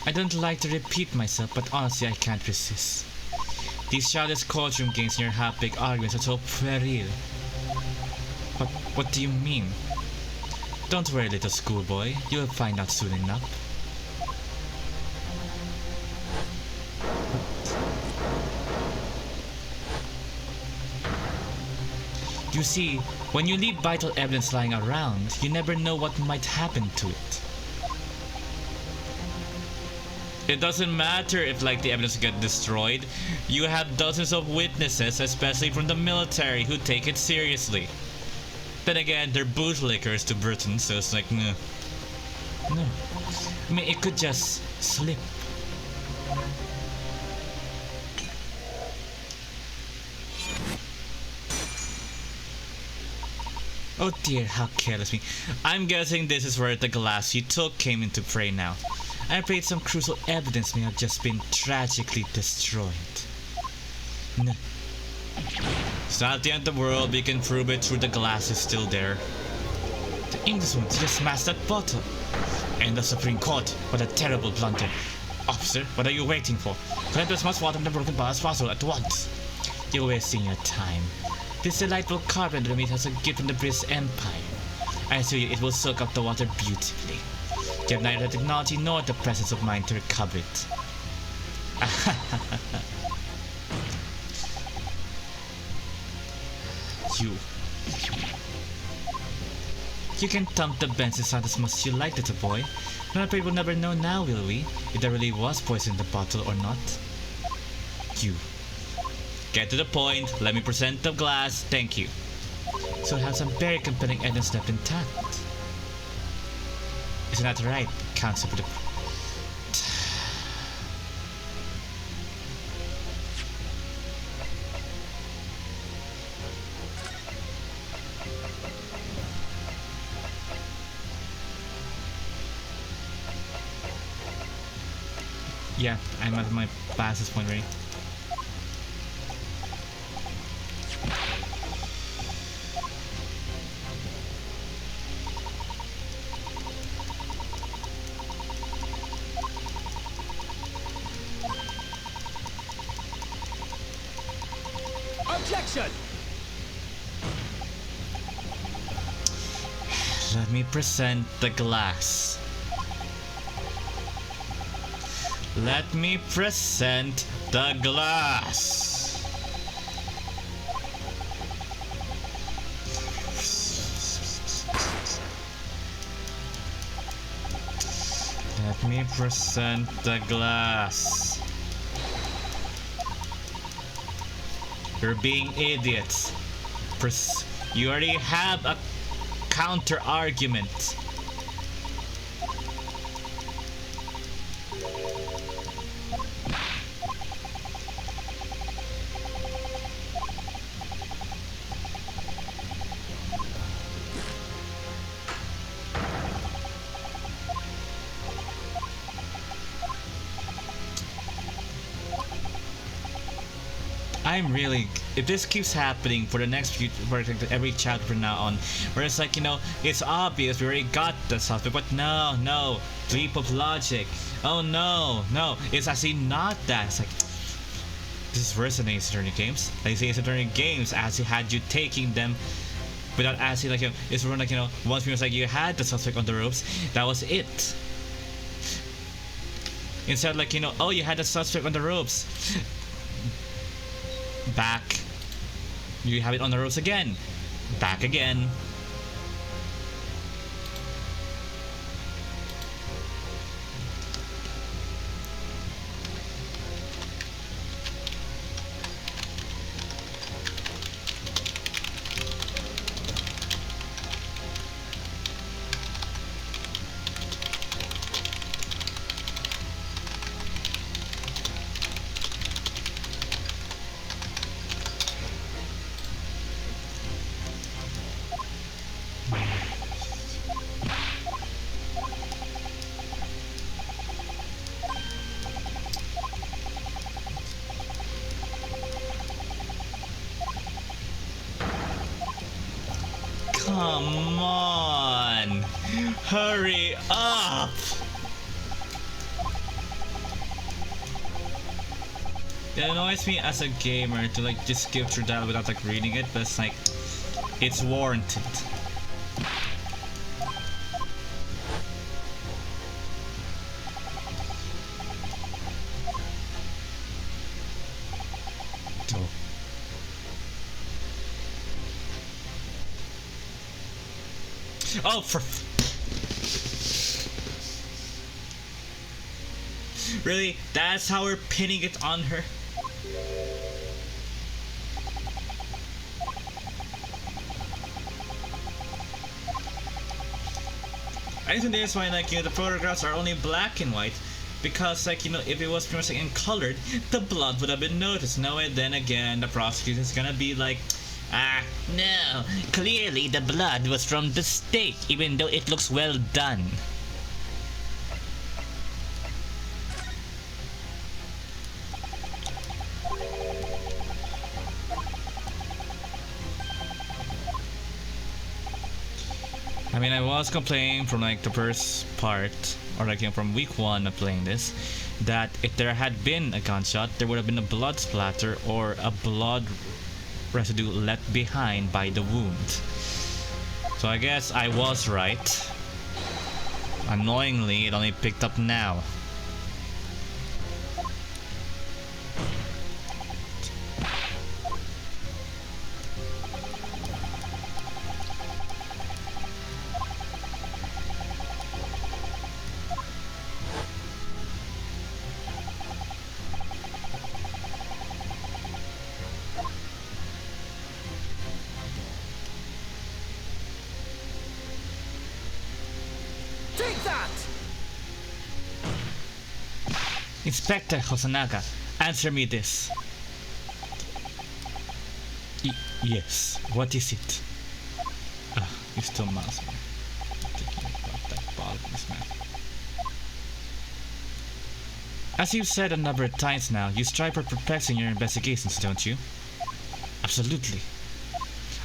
I don't like to repeat myself, but honestly I can't resist. These childish courtroom games and your half-baked arguments are so puerile. What do you mean? Don't worry, little schoolboy. You'll find out soon enough. You see, when you leave vital evidence lying around, you never know what might happen to it. It doesn't matter if like the evidence get destroyed. You have dozens of witnesses, especially from the military, who take it seriously. Then again, they're bootlickers to Britain, so it's like, no. No. I mean, it could just slip. Oh dear, how careless me. I'm guessing this is where the glass you took came into play now. I'm afraid some crucial evidence may have just been tragically destroyed. No. It's not the end of the world, we can prove it through the glass is still there. The Englishman just smashed that bottle. And the Supreme Court, what a terrible blunder. Officer, what are you waiting for? Collect as much water from the broken bar as possible at once. You're wasting your time. This delightful carpenter meat has a gift from the British Empire. I assure you it will soak up the water beautifully. You have neither the technology nor the presence of mind to recover it. You can thump the bench inside as much as you like, little boy. But I'm afraid we'll never know now, will we? If there really was poison in the bottle or not. You. Get to the point. Let me present the glass. Thank you. So I have some very compelling evidence left intact. Isn't that right, Counsel for the... Yeah, I'm at my fastest point already. Objection! Let me present the glass. Let me present the glass. Let me present the glass. You're being idiots. You already have a counter argument. I'm really, if this keeps happening for the next few, for every chapter from now on, where it's like, you know, it's obvious we already got the suspect, but no, leap of logic. Oh no, it's actually not that. It's like, this is worse than Ace Attorney games. Like Ace Attorney games actually had you taking them without actually, like, you know, it's more like, you know, once it was like you had the suspect on the ropes, that was it. Instead, like, you know, oh, you had the suspect on the ropes. Back. You have it on the ropes again. Back again. Come on! Hurry up! It annoys me as a gamer to like just skip through that without like reading it, but it's like it's warranted. Oh, for really? That's how we're pinning it on her? I think that's why, like, you know, the photographs are only black and white, because, like, you know, if it was pretty much like, in colored, the blood would have been noticed. No, and then again, the prosecutor's gonna be like, ah, No, clearly the blood was from the steak, even though it looks well done. I mean, I was complaining from like the first part, or like, you know, from week 1 of playing this, that if there had been a gunshot, there would have been a blood splatter or a blood residue left behind by the wound. So I guess I was right. Annoyingly, it only picked up now. Take that! Inspector Hosonaga, answer me this. Yes, what is it? Ah, you still mouse me. Thinking about that ball in his mouth. As you've said a number of times now, you strive for perfecting your investigations, don't you? Absolutely.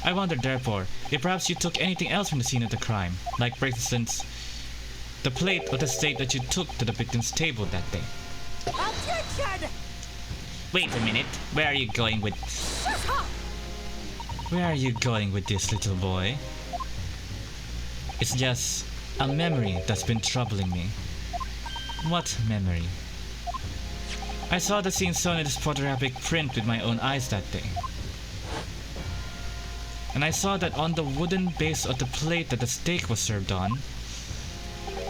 I wonder, therefore, if perhaps you took anything else from the scene of the crime, like, for instance, the plate of the steak that you took to the victim's table that day. Objection! Wait a minute, where are you going with... Shut up! Where are you going with this, little boy? It's just a memory that's been troubling me. What memory? I saw the scene shown in this photographic print with my own eyes that day. And I saw that on the wooden base of the plate that the steak was served on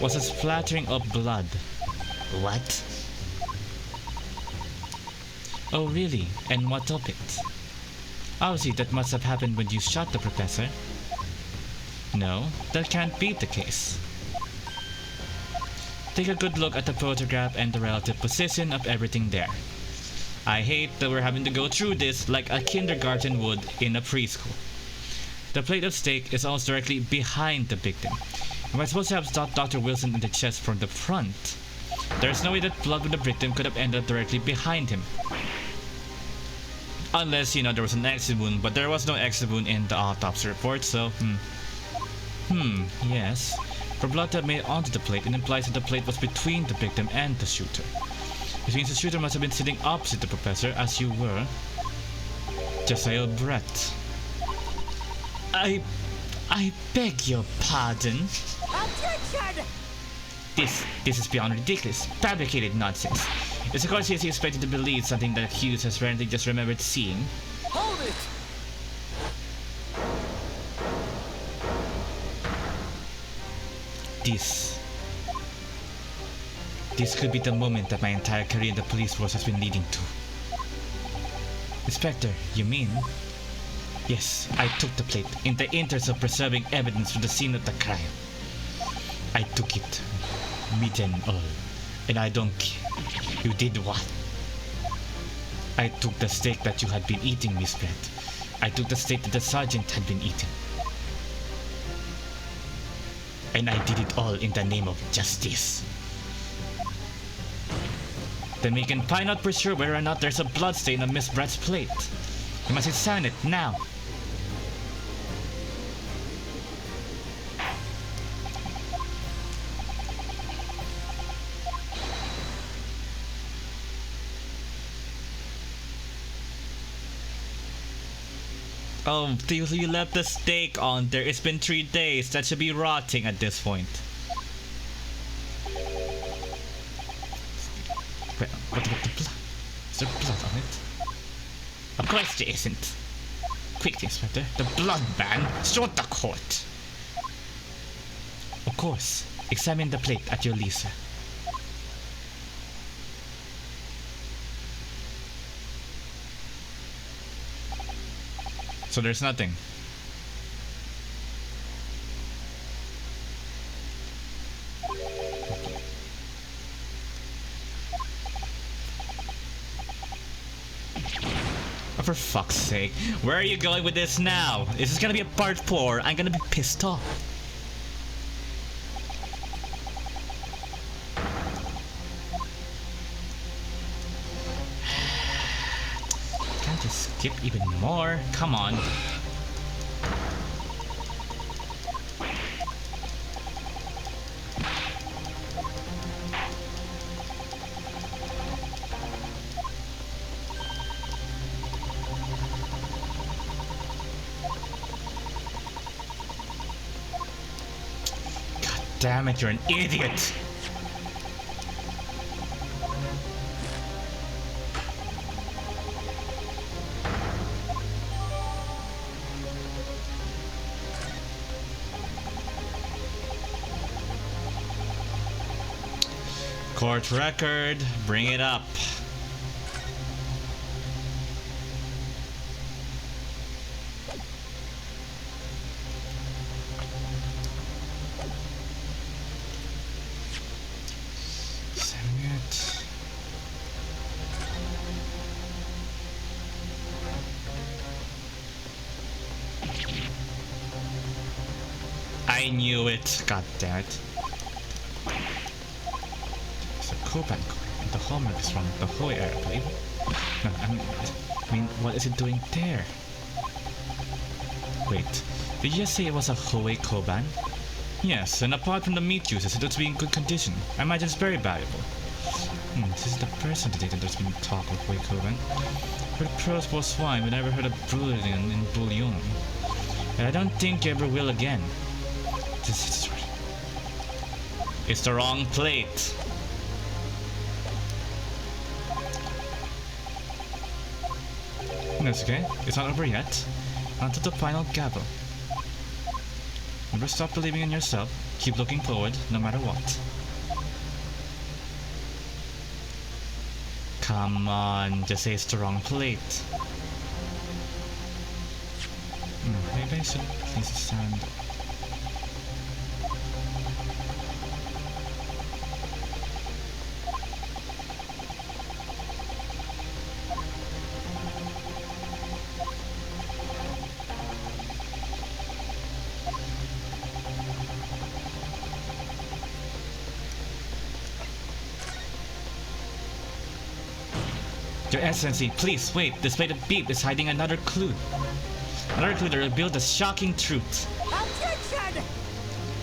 was a splattering of blood. What? Oh really? And what of it? Obviously that must have happened when you shot the professor. No, that can't be the case. Take a good look at the photograph and the relative position of everything there. I hate that we're having to go through this like a kindergarten would in a preschool. The plate of steak is almost directly behind the victim. Am I supposed to have stopped Dr. Wilson in the chest from the front? There's no way that blood from the victim could have ended up directly behind him. Unless, you know, there was an exit wound, but there was no exit wound in the autopsy report, so, yes. For blood to have made onto the plate, it implies that the plate was between the victim and the shooter. Which means the shooter must have been sitting opposite the professor, as you were. Josiah Brett. I beg your pardon? Objection! This is beyond ridiculous, fabricated nonsense. Is the court seriously expected to believe something that accused has randomly just remembered seeing? Hold it! This could be the moment that my entire career in the police force has been leading to. Inspector, you mean? Yes, I took the plate in the interest of preserving evidence from the scene of the crime. I took it, meat and all, and I don't care. You did what? I took the steak that you had been eating, Miss Brett. I took the steak that the sergeant had been eating. And I did it all in the name of justice. Then we can find out for sure whether or not there's a blood stain on Miss Brett's plate. You must examine it now. Oh, you left the steak on there. It's been 3 days. That should be rotting at this point. Wait, what about the blood? Is there blood on it? Of course there isn't. Quick, Inspector. The blood ban. Show the court. Of course. Examine the plate at your leisure. So there's nothing. Oh, for fuck's sake. Where are you going with this now? Is this gonna be a part 4? I'm gonna be pissed off. Can't just skip even more? Come on. Damn it, you're an idiot! Court record, bring it up. I knew it. God damn it. It's a Koban coin. The hallmark is from the Hoy era, I believe. No, I mean, what is it doing there? Wait, did you just say it was a Hoy Koban? Yes, and apart from the meat uses, it looks to be in good condition. I imagine it's very valuable. This is the first time today that there's been talk of Hoy Koban. Heard pros for swine, but never heard of bouillon in bouillon. And I don't think you ever will again. It's the wrong plate. That's okay. It's not over yet. Until the final gavel. Never stop believing in yourself. Keep looking forward, no matter what. Come on, just say it's the wrong plate. Maybe I should please stand. Your Excellency, please wait. This plate of beef is hiding another clue. Another clue that reveals the shocking truth. Objection!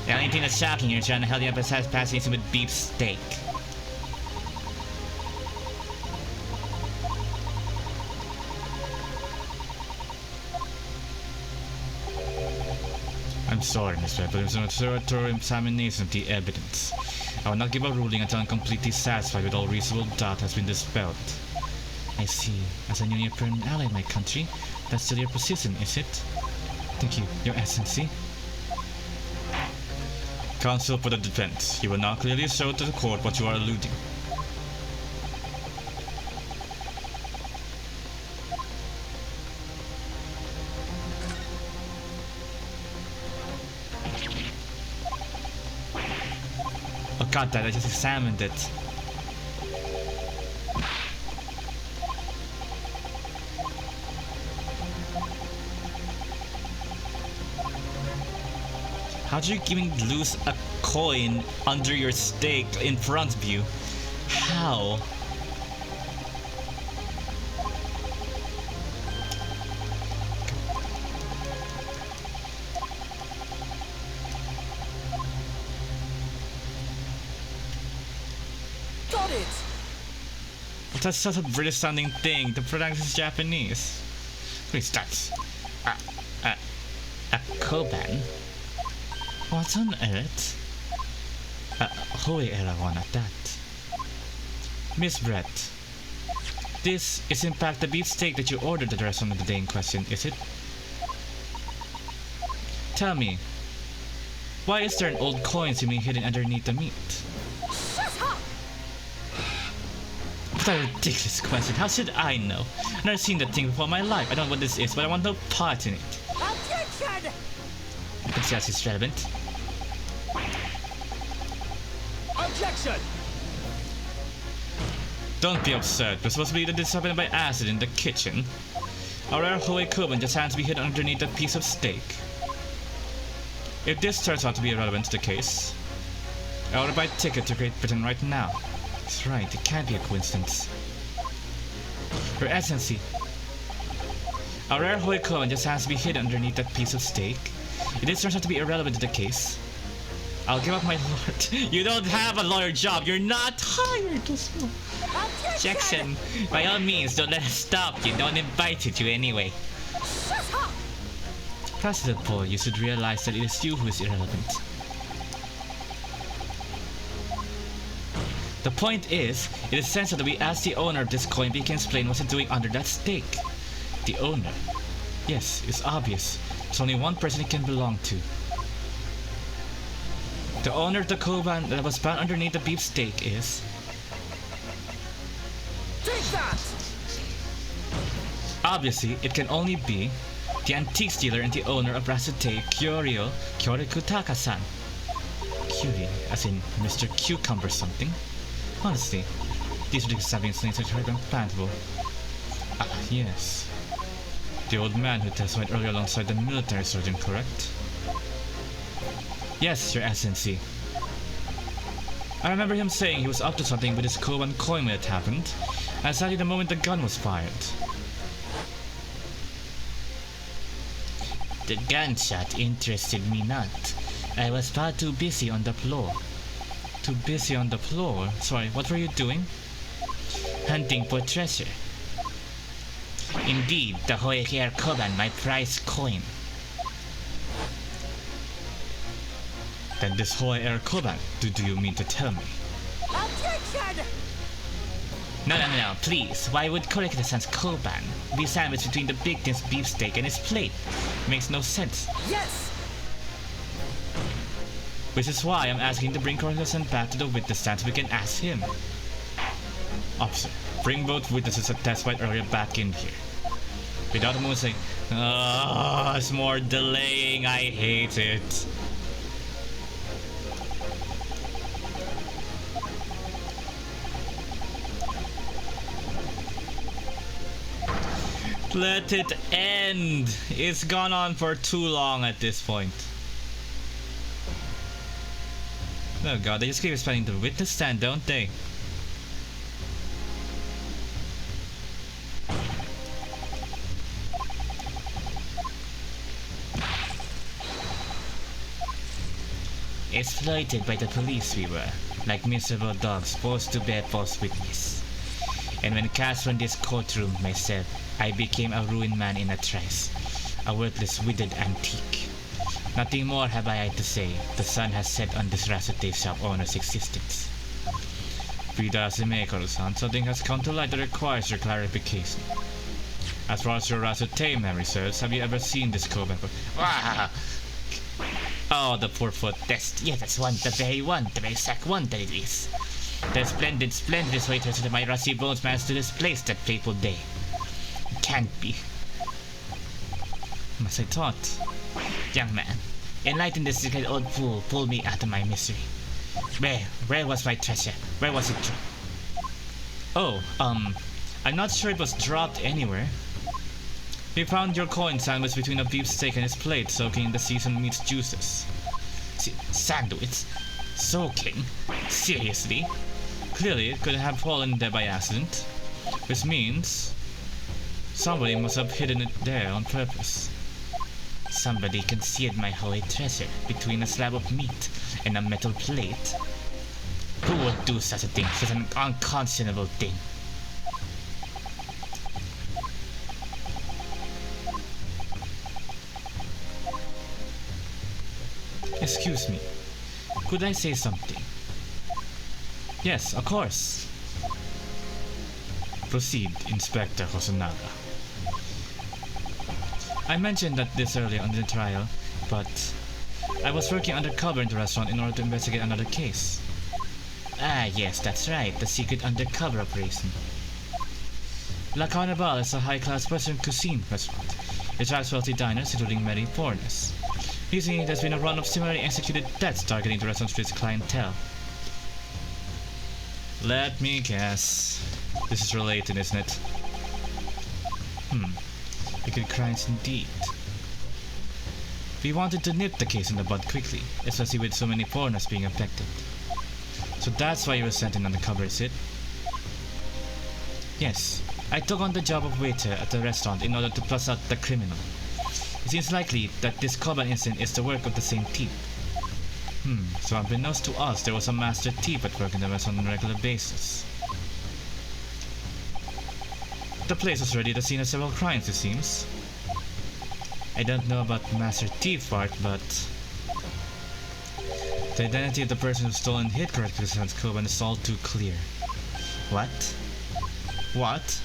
The only thing that's shocking here is trying to held you up as fascination with beef steak. I'm sorry, Mr. Red, but there's an thorough examination of the evidence. I will not give a ruling until I'm completely satisfied with all reasonable doubt has been dispelled. I see. As a newly apparent ally in my country, that's still your position, is it? Thank you, Your Excellency. Counsel for the defense. You will now clearly show to the court what you are alluding. Oh god, I just examined it. How do you even lose a coin under your steak in front of you? How? Got it! That's such a British sounding thing. The product is Japanese. Wait, stats. A Koban? What on earth? A Holy Era one at that. Miss Brett, this is in fact the beefsteak that you ordered at the restaurant of the day in question, is it? Tell me, why is there an old coin seemingly hidden underneath the meat? Shut up! What a ridiculous question. How should I know? I've never seen that thing before in my life. I don't know what this is, but I want no part in it. Objection! Let's see how it's relevant. Objection! Don't be absurd. We're supposed to believe that this happened by acid in the kitchen. Our rare Hoey Kuban just happens to be hidden underneath a piece of steak. If this turns out to be irrelevant to the case, I ought to buy a ticket to Great Britain right now. That's right, it can't be a coincidence. Your Excellency, our rare Hoey Kuban just happens to be hidden underneath that piece of steak. If this turns out to be irrelevant to the case, I'll give up my lord. You don't have a lawyer job. You're not hired. Jackson, by all means, don't let us stop you. Don't invite you anyway. Shut up! President Paul, you should realize that it is you who is irrelevant. The point is, it is essential that we ask the owner of this coin if he can explain what he's doing under that steak. The owner? Yes, it's obvious. There's only one person it can belong to. The owner of the Koban that was found underneath the beefsteak is... Take that! Obviously, it can only be the antiques dealer and the owner of Rasute Kyoryo Kyorikutaka-san. Curie, as in Mr. Cucumber something. Honestly, these ridiculous having things are quite unplantable. Ah, yes. The old man who testified earlier alongside the military surgeon, correct? Yes, Your Excellency. I remember him saying he was up to something with his Koban coin when it happened, and exactly the moment the gun was fired. The gunshot interested me not. I was far too busy on the floor. Too busy on the floor? Sorry, what were you doing? Hunting for treasure. Indeed, the Hoeker Koban, my prized coin. Then this Hoeker Koban, do you mean to tell me? Objection! No, please. Why would Korikita-san's Koban be sandwiched between the victim's beefsteak and his plate? It makes no sense. Yes! Which is why I'm asking to bring Korikita-san back to the witness stand so we can ask him. Officer, bring both witnesses that testified earlier back in here. Without a moment saying, "Oh, it's more delaying, I hate it." Let it end! It's gone on for too long at this point. Oh god, they just keep expanding the witness stand, don't they? Exploited by the police we were, like miserable dogs forced to bear false witness. And when cast from this courtroom myself, I became a ruined man in a trice, a worthless withered antique. Nothing more have I to say. The sun has set on this Rasute shop owner's existence. Vidasimekoru-san, something has come to light that requires your clarification. As far as your Rasute memory serves, have you ever seen this Koban? Ah! Oh, the poor foot. That's one, the very exact one that it is. The splendid waiters that my rusty bones managed to displace that fateful day. It can't be. As I thought. Young man, enlighten this secret old fool, pull me out of my misery. Where was my treasure? Where was it dropped? Oh, I'm not sure it was dropped anywhere. We found your coin sandwiched between a beefsteak and his plate, soaking in the seasoned meat's juices. Sandwich? Soaking? Seriously? Clearly, it could have fallen there by accident. Which means somebody must have hidden it there on purpose. Somebody concealed my holy treasure between a slab of meat and a metal plate. Who would do such a thing? Such an unconscionable thing. excuse me. Could I say something? Yes, of course. Proceed, Inspector Hosonaga. I mentioned that this earlier on the trial, but I was working undercover in the restaurant in order to investigate another case. Ah, yes, that's right, the secret undercover operation. La Carnival is a high-class Western cuisine restaurant. It attracts wealthy diners, including many foreigners. Recently, there's been a run of similarly executed deaths targeting the restaurant's clientele. Let me guess. This is related, isn't it? Wicked crimes indeed. We wanted to nip the case in the bud quickly, especially with so many foreigners being affected. So that's why you were sent in undercover, is it? Yes. I took on the job of waiter at the restaurant in order to plus out the criminal. It seems likely that this Koban incident is the work of the same thief. So unbeknownst to us, there was a master thief at work in the restaurant on a regular basis. The place was already the scene of several crimes, it seems. I don't know about the master thief part, but the identity of the person who stole and hid Chronicles Koban is all too clear. What? What?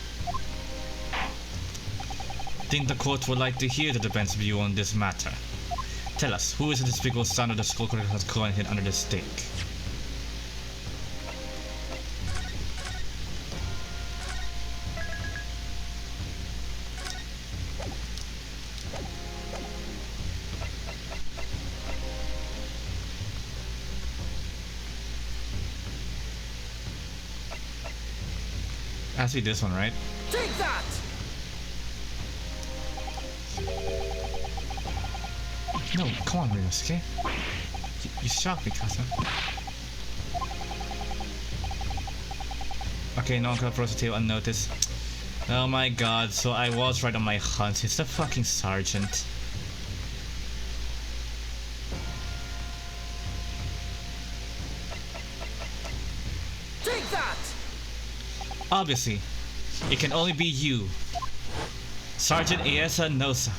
Think the court would like to hear the defense view on this matter. Tell us, who is the despicable son of the skull Chronicles Koban hid under the stake? Ask me this one, right? Take that! No, come on, Ryusuke. You shocked me, Kasa. Okay, no one could approach the table unnoticed. Oh my god, so I was right on my hunch. It's the fucking sergeant. Take that! Obviously, it can only be you. Sergeant Iesa Nosa.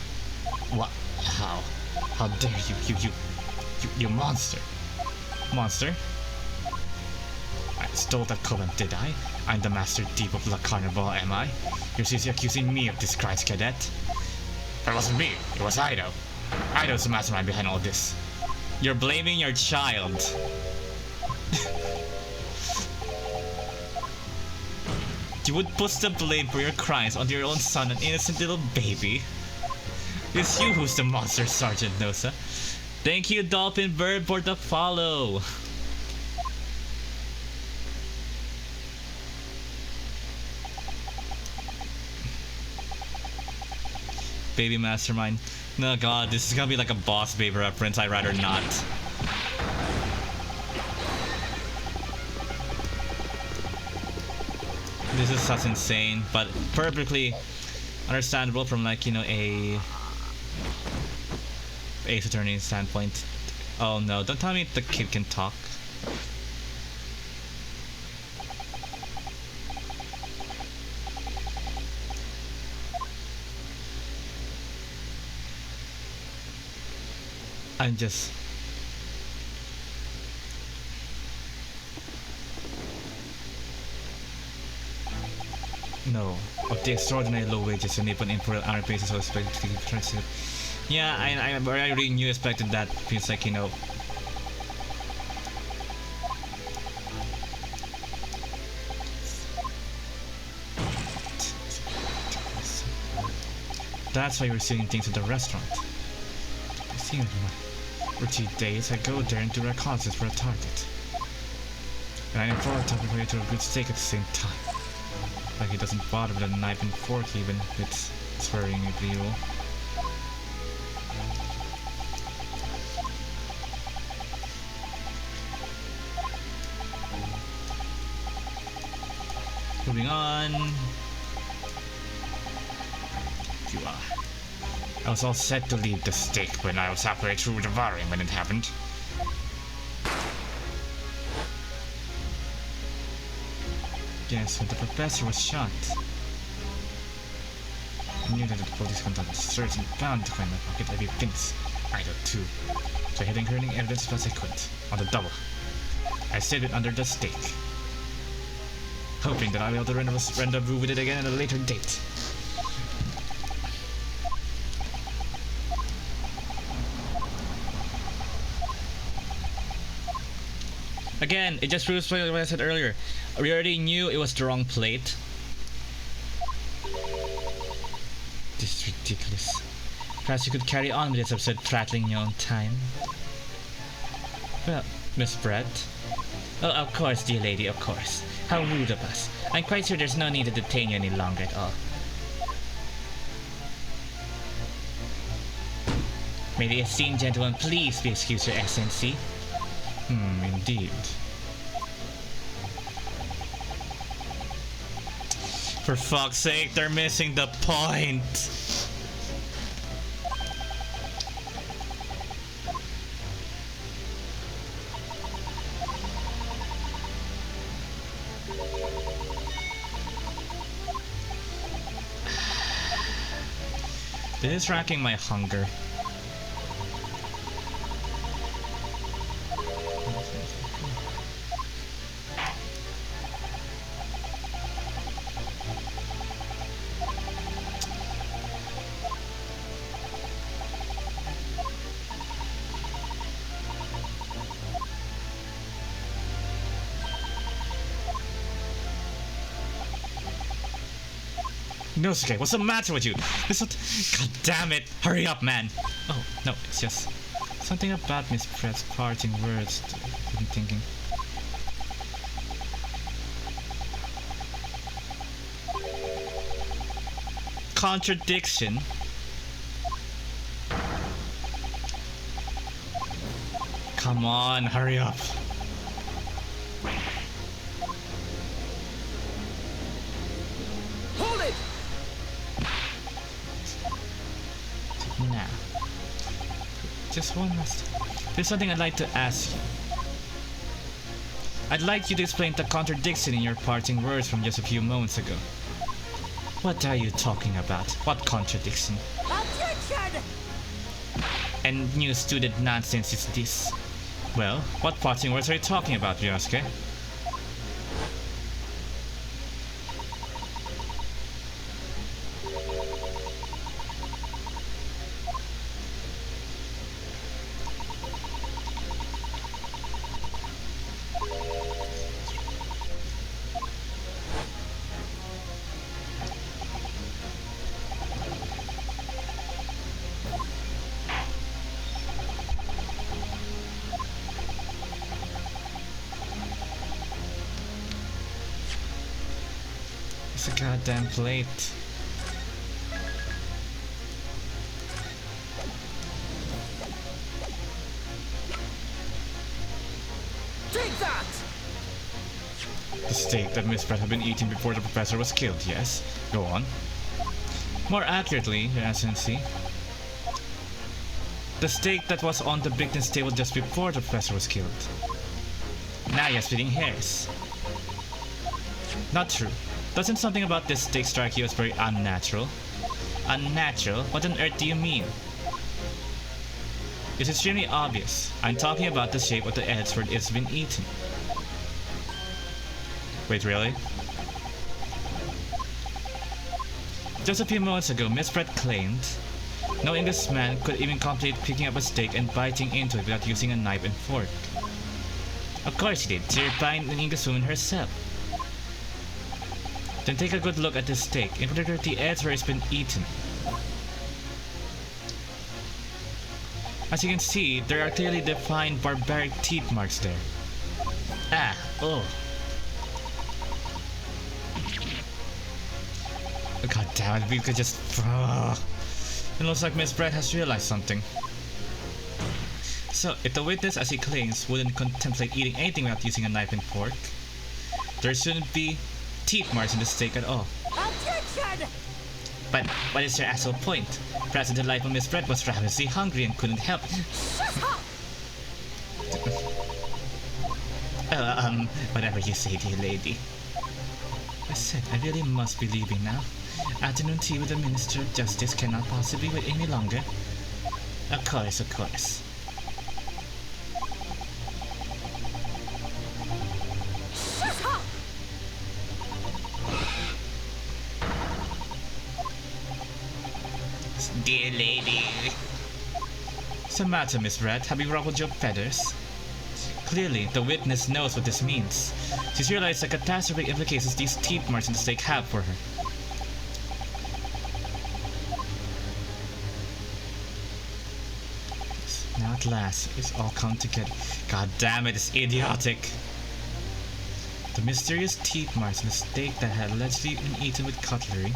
What? How? How dare you monster. Monster? I stole that Koban, did I? I'm the master thief of La Carnival, am I? You're seriously accusing me of this crimes, cadet? That wasn't me, it was Ido. Ido's the mastermind behind all this. You're blaming your child. You would put the blame for your crimes onto your own son, an innocent little baby. It's you who's the monster, Sergeant Nosa. Thank you, Dolphin Bird, for the follow. Baby mastermind. No god, this is gonna be like a Boss Baby reference. I'd rather not. This is such insane, but perfectly understandable from, like, you know, a Ace Attorney standpoint. Oh no, don't tell me the kid can talk. I'm just... No, of the extraordinary low wages the Nippon Imperial Army pays is expected to keep transit. Yeah, I really knew expected that, because, like, you know, that's why you're receiving things at the restaurant. For 2 days, I go there and do reconnaissance for a target. And I inform the target way to a good steak at the same time. Like, he doesn't bother with a knife and fork even, it's swearing illegal. Moving on. You are. I was all set to leave the stake when I was halfway through devouring when it happened. Yes, when the professor was shot. I knew that the police conducted a search and found to find my pocket heavy pins. I do too. So hitting hurting evidence plus I could. On the double. I saved it under the stake. Hoping that I'll be able to rendezvous with it again at a later date. Again, it just proves what I said earlier. We already knew it was the wrong plate. This is ridiculous. Perhaps you could carry on with this episode prattling in your own time. Well, Miss Brett. Oh, of course, dear lady, of course. How rude of us. I'm quite sure there's no need to detain you any longer at all. May the esteemed gentleman please be excused, Your Excellency. Indeed. For fuck's sake, they're missing the point! This is racking my hunger. Nosuke, what's the matter with you? God damn it! Hurry up, man! Oh, no, it's just something about Miss Brett's parting words I'm thinking. Contradiction? Come on, hurry up! Now, just one last time. There's something I'd like to ask you. I'd like you to explain the contradiction in your parting words from just a few moments ago. What are you talking about? What contradiction? Objection! And new student nonsense is this? Well, what parting words are you talking about, Ryosuke? It's a goddamn plate. Take that! The steak that Miss Brett had been eating before the professor was killed, yes? Go on. More accurately, Your Excellency, the steak that was on the victim's table just before the professor was killed. Now you're splitting hairs. Not true. Doesn't something about this steak strike you as very unnatural? Unnatural? What on earth do you mean? It's extremely obvious. I'm talking about the shape of the edge where it's been eaten. Wait, really? Just a few moments ago, Miss Brett claimed no Englishman could even complete picking up a steak and biting into it without using a knife and fork. Of course he did. She replied an Englishwoman herself. Then take a good look at this steak, in particular the edge where it's been eaten. As you can see, there are clearly defined barbaric teeth marks there. Ah, oh. God damn it, we could just... It looks like Miss Brett has realized something. So, if the witness, as he claims, wouldn't contemplate eating anything without using a knife and fork, there shouldn't be teeth marks in the steak at all. Objection! But what is your actual point? Perhaps in the life of Miss Brett was ravenously hungry and couldn't help. Shut up! Whatever you say, dear lady. I said, I really must be leaving now. Afternoon tea with the Minister of Justice cannot possibly wait any longer. Of course, of course. Shut up! Dear lady. What's the matter, Miss Red? Have you ruffled your feathers? Clearly, the witness knows what this means. She's realized the catastrophic implications these teeth marks in the stake have for her. Now at last, it's all come together. God damn it, it's idiotic. The mysterious teeth marks in the steak that had allegedly been eaten with cutlery.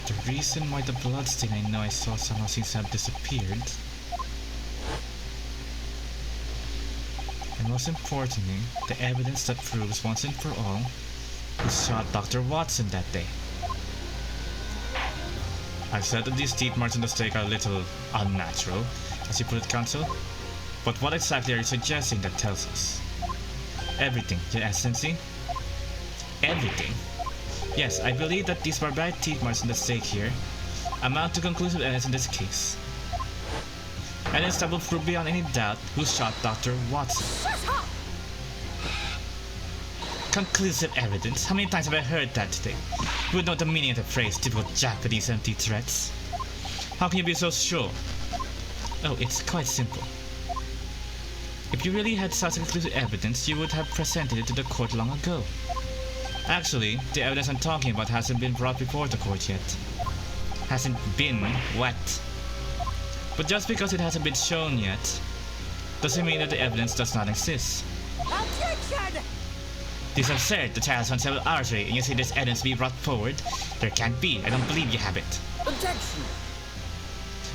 The reason why the bloodstain I know I saw somehow seems to have disappeared. And most importantly, the evidence that proves once and for all who shot Dr. Watson that day. I've said that these teeth marks in the steak are a little unnatural, as you put it, Counsel. But what exactly are you suggesting that tells us? Everything, Your Excellency. Everything. Yes, I believe that these barbaric teeth marks in the steak here amount to conclusive evidence in this case. Evidence that will prove beyond any doubt who shot Dr. Watson. Shut up! Conclusive evidence? How many times have I heard that today? You would know the meaning of the phrase, typical Japanese empty threats. How can you be so sure? Oh, it's quite simple. If you really had such conclusive evidence, you would have presented it to the court long ago. Actually, the evidence I'm talking about hasn't been brought before the court yet. Hasn't been what? But just because it hasn't been shown yet, doesn't mean that the evidence does not exist. Objection! This is absurd. The trial has run several hours already, and you say there's evidence to be brought forward? There can't be. I don't believe you have it. Objection!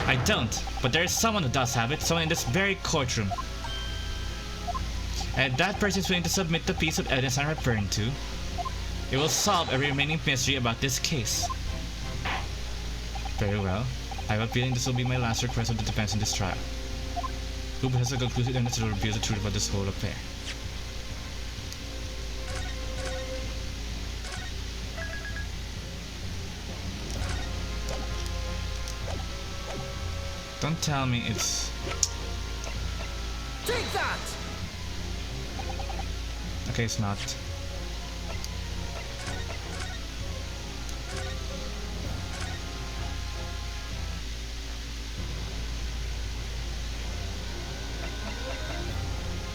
I don't, but there is someone who does have it, someone in this very courtroom. And that person is willing to submit the piece of evidence I'm referring to. It will solve every remaining mystery about this case. Very well. I have a feeling this will be my last request of the defense in this trial. Who has a conclusive evidence to reveal the truth about this whole affair? Don't tell me it's... Take that! Okay, it's not.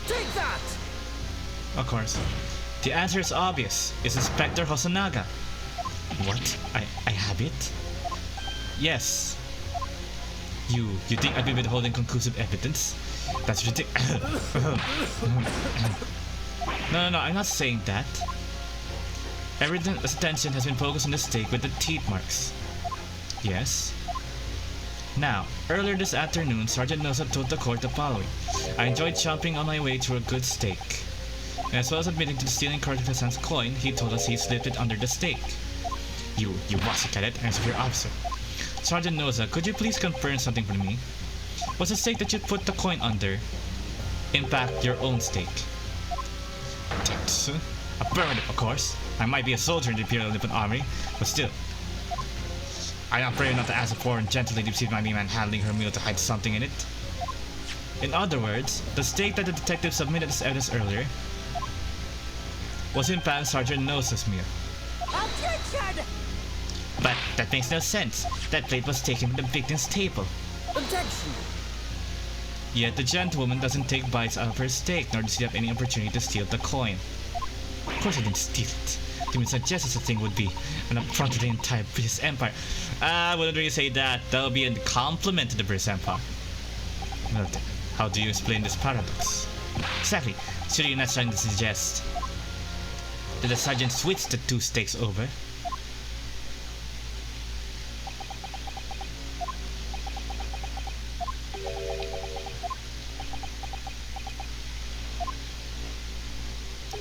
Take that! Of course. The answer is obvious. It's Inspector Hosonaga. What? I have it? Yes. You think I'd be withholding conclusive evidence? That's ridiculous. No, I'm not saying that. Everyone's attention has been focused on the stake with the teeth marks. Yes. Now, earlier this afternoon, Sergeant Nosa told the court the following. I enjoyed chomping on my way through a good steak. And as well as admitting to stealing Cardiff-Hassan's coin, he told us he slipped it under the steak. You was a cadet and superior officer. Sergeant Nosa, could you please confirm something for me? Was the stake that you put the coin under, in fact, your own stake? That's affirmative, of course. I might be a soldier in the Imperial Nippon Army, but still. I am brave enough to ask a foreign gentle lady to see my man handling her meal to hide something in it. In other words, the stake that the detective submitted as evidence earlier was in fact Sergeant Nosa's meal. Objection! But that makes no sense. That plate was taken from the victim's table. Objection! Yet the gentlewoman doesn't take bites out of her steak, nor does she have any opportunity to steal the coin. Of course I didn't steal it. To me suggest such a thing would be an affront to the entire British Empire. I wouldn't really say that. That would be a compliment to the British Empire. Well then, how do you explain this paradox? Exactly. Surely you're not trying to suggest that the sergeant switched the two steaks over?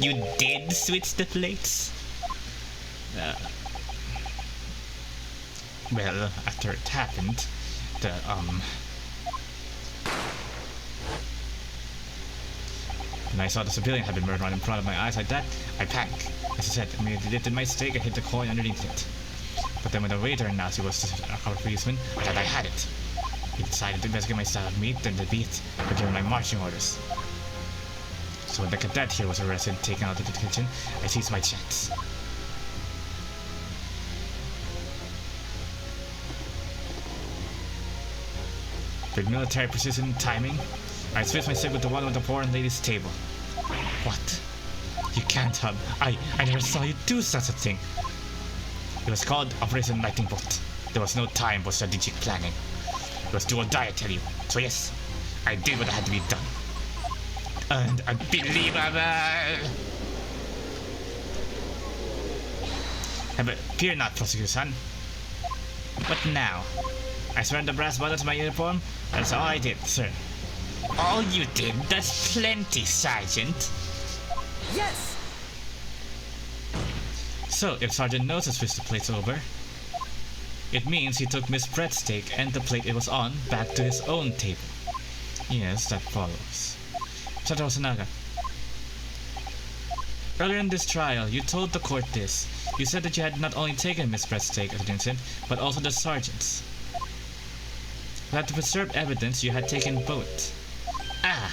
You did switch the plates? Well, after it happened, when I saw the civilian had been murdered right in front of my eyes like that, I panicked. As I said, I immediately lifted my stake and hit the coin underneath it. But then when the waiter announced he was our policeman, I thought I had it. He decided to investigate my style of meat and the beat for giving my marching orders. So when the cadet here was arrested and taken out of the kitchen, I seized my chance. With military precision and timing, I switched my stick with the one on the foreign lady's table. What? You can't have. I never saw you do such a thing. It was called Operation Lightning Bolt. There was no time for strategic planning. It was do or die, I tell you. So yes, I did what had to be done. And unbelievable! But fear not, prosecutor-san. What now? I swear the brass buttons of my uniform? That's all I did, sir. All you did? That's plenty, Sergeant. Yes! So, if Sergeant knows to switch the plates over, it means he took Miss Brett's steak and the plate it was on back to his own table. Yes, that follows. Satoru Sanaga. Earlier in this trial, you told the court this. You said that you had not only taken Miss Brett's steak as an incident, but also the sergeant's. That to preserve evidence, you had taken both. Ah!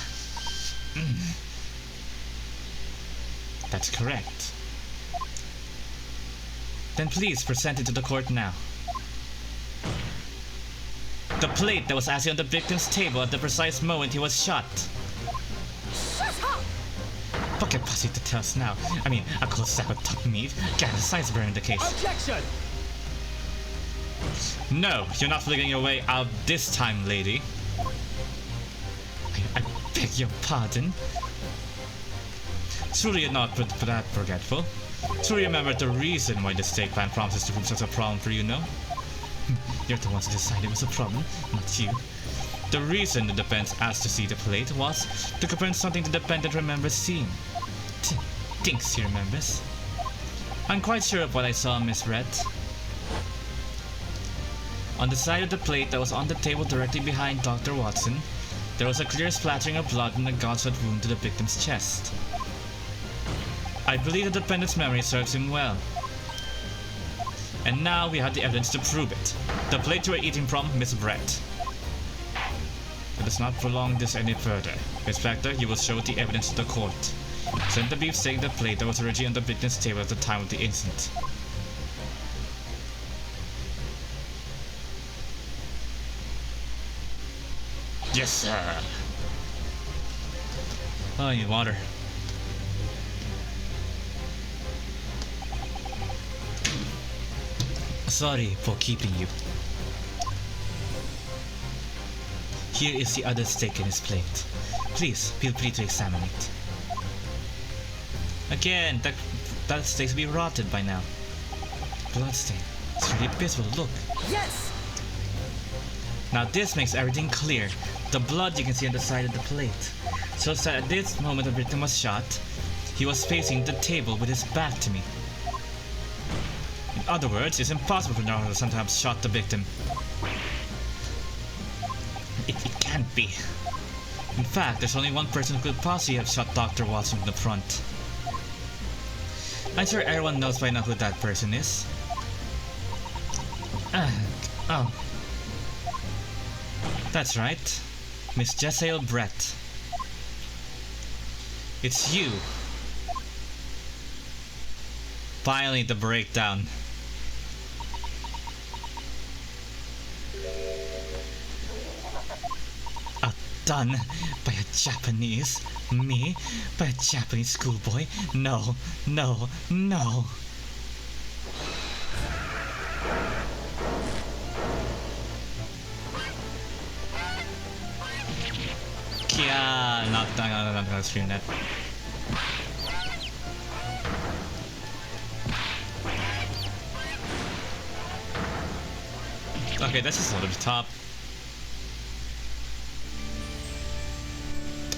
That's correct. Then please present it to the court now. The plate that was actually on the victim's table at the precise moment he was shot. Shut up! Pocket posse to tell us now. I mean, a cold sack with top meat. Get the science burn in the case. Objection! No, you're not fligging your way out this time, lady. I beg your pardon. Truly you're not that forgetful. Truly remember the reason why the steak plan promises to prove such a problem for you, no? You're the ones who decided it was a problem, not you. The reason the defense asked to see the plate was to confirm something the defendant remembers seeing. Thinks he remembers. I'm quite sure of what I saw, Miss Red. On the side of the plate that was on the table directly behind Dr. Watson, there was a clear splattering of blood and a gunshot wound to the victim's chest. I believe the defendant's memory serves him well. And now we have the evidence to prove it. The plate you were eating from, Miss Brett. Let us not prolong this any further. Inspector, you will show the evidence to the court. Send the beefsteak the plate that was originally on the victim's table at the time of the incident. Yes, sir. Oh, I need water. Sorry for keeping you. Here is the other steak in his plate. Please, feel free to examine it. Again, that steak's be rotted by now. Bloodstain. It's really visible, look. Yes! Now this makes everything clear. The blood you can see on the side of the plate shows that at this moment the victim was shot, he was facing the table with his back to me. In other words, it's impossible for Naruto-san to have shot the victim. It can't be. In fact, there's only one person who could possibly have shot Dr. Watson from the front. I'm sure everyone knows by now who that person is. Oh. That's right. Miss Jessael Brett. It's you. Finally, the breakdown. Done by a Japanese? Me? By a Japanese schoolboy? No, no, no. Yeah, not gonna stream that. Okay, that's just over the top.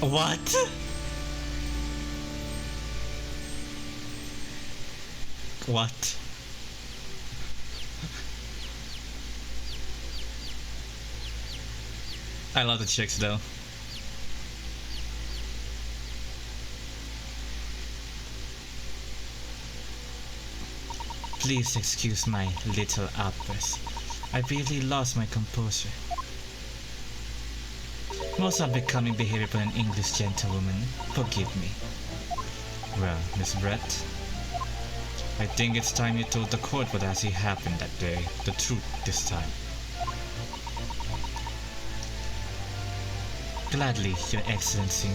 What? What? I love the chicks though. Please excuse my little outburst. I briefly lost my composure. Most unbecoming behavior for an English gentlewoman. Forgive me. Well, Miss Brett, I think it's time you told the court what actually happened that day. The truth this time. Gladly, Your Excellency.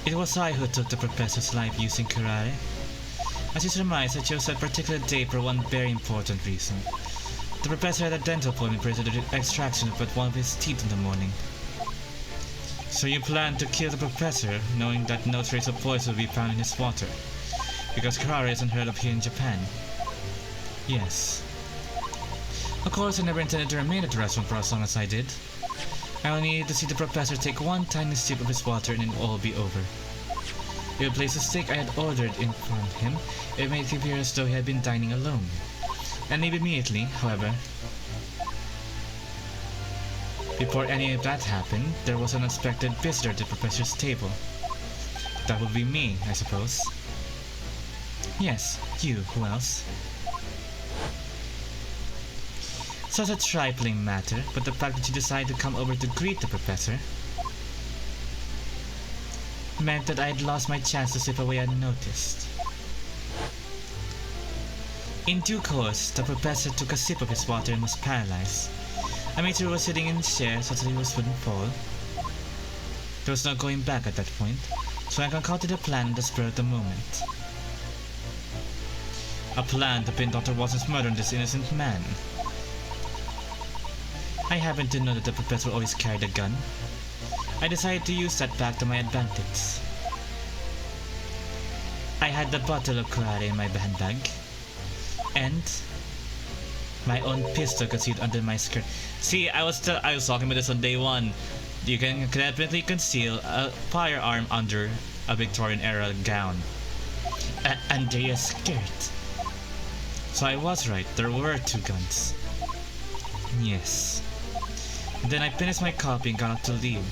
It was I who took the professor's life using karate. As you surmise, I chose that particular day for one very important reason. The professor had a dental appointment for the extraction of but one of his teeth in the morning. So you planned to kill the professor, knowing that no trace of poison would be found in his water, because karate is unheard of here in Japan. Yes. Of course, I never intended to remain at the restaurant for as long as I did. I only needed to see the professor take one tiny sip of his water and it would all be over. If he placed the steak I had ordered in front of him, it made it appear as though he had been dining alone. And immediately, however, before any of that happened, there was an unexpected visitor at the professor's table. That would be me, I suppose. Yes, you, who else? Such a trifling matter, but the fact that you decided to come over to greet the professor meant that I had lost my chance to slip away unnoticed. In due course, the professor took a sip of his water and was paralyzed. I made sure he was sitting in his chair so that he wouldn't fall. There was no going back at that point, so I concocted a plan on the spur of the moment. A plan to pin Dr. Watson's murder on this innocent man. I happened to know that the professor always carried a gun. I decided to use that fact to my advantage. I had the bottle of karate in my handbag, and my own pistol concealed under my skirt. See, I was talking about this on day one. You can definitely conceal a firearm under a Victorian era gown. Under your skirt. So I was right, there were two guns. Yes. Then I finished my coffee and got up to leave.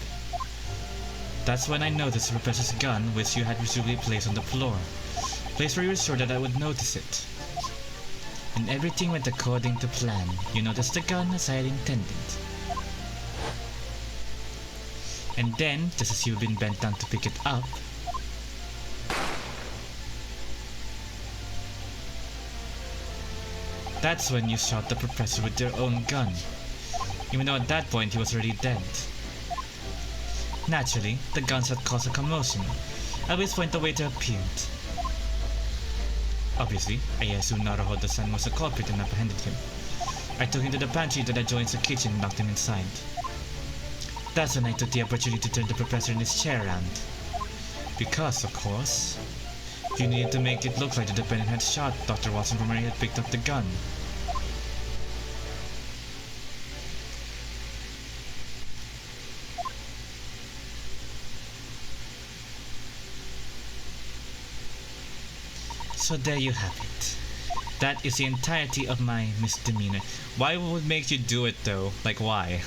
That's when I noticed the professor's gun, which you had presumably placed on the floor. Place where you were sure that I would notice it. And everything went according to plan. You noticed the gun as I had intended. And then, just as you've been bent down to pick it up, that's when you shot the professor with your own gun. Even though at that point he was already dead. Naturally, the guns had caused a commotion, at which point the waiter appeared. Obviously, I assumed Naruhodo-san was the culprit and apprehended him. I took him to the pantry that adjoins the kitchen and locked him inside. That's when I took the opportunity to turn the professor in his chair around. Because, of course, you needed to make it look like the defendant had shot Dr. Watson from where he had picked up the gun. So there you have it. That is the entirety of my misdemeanor. Why would it make you do it though? Like why?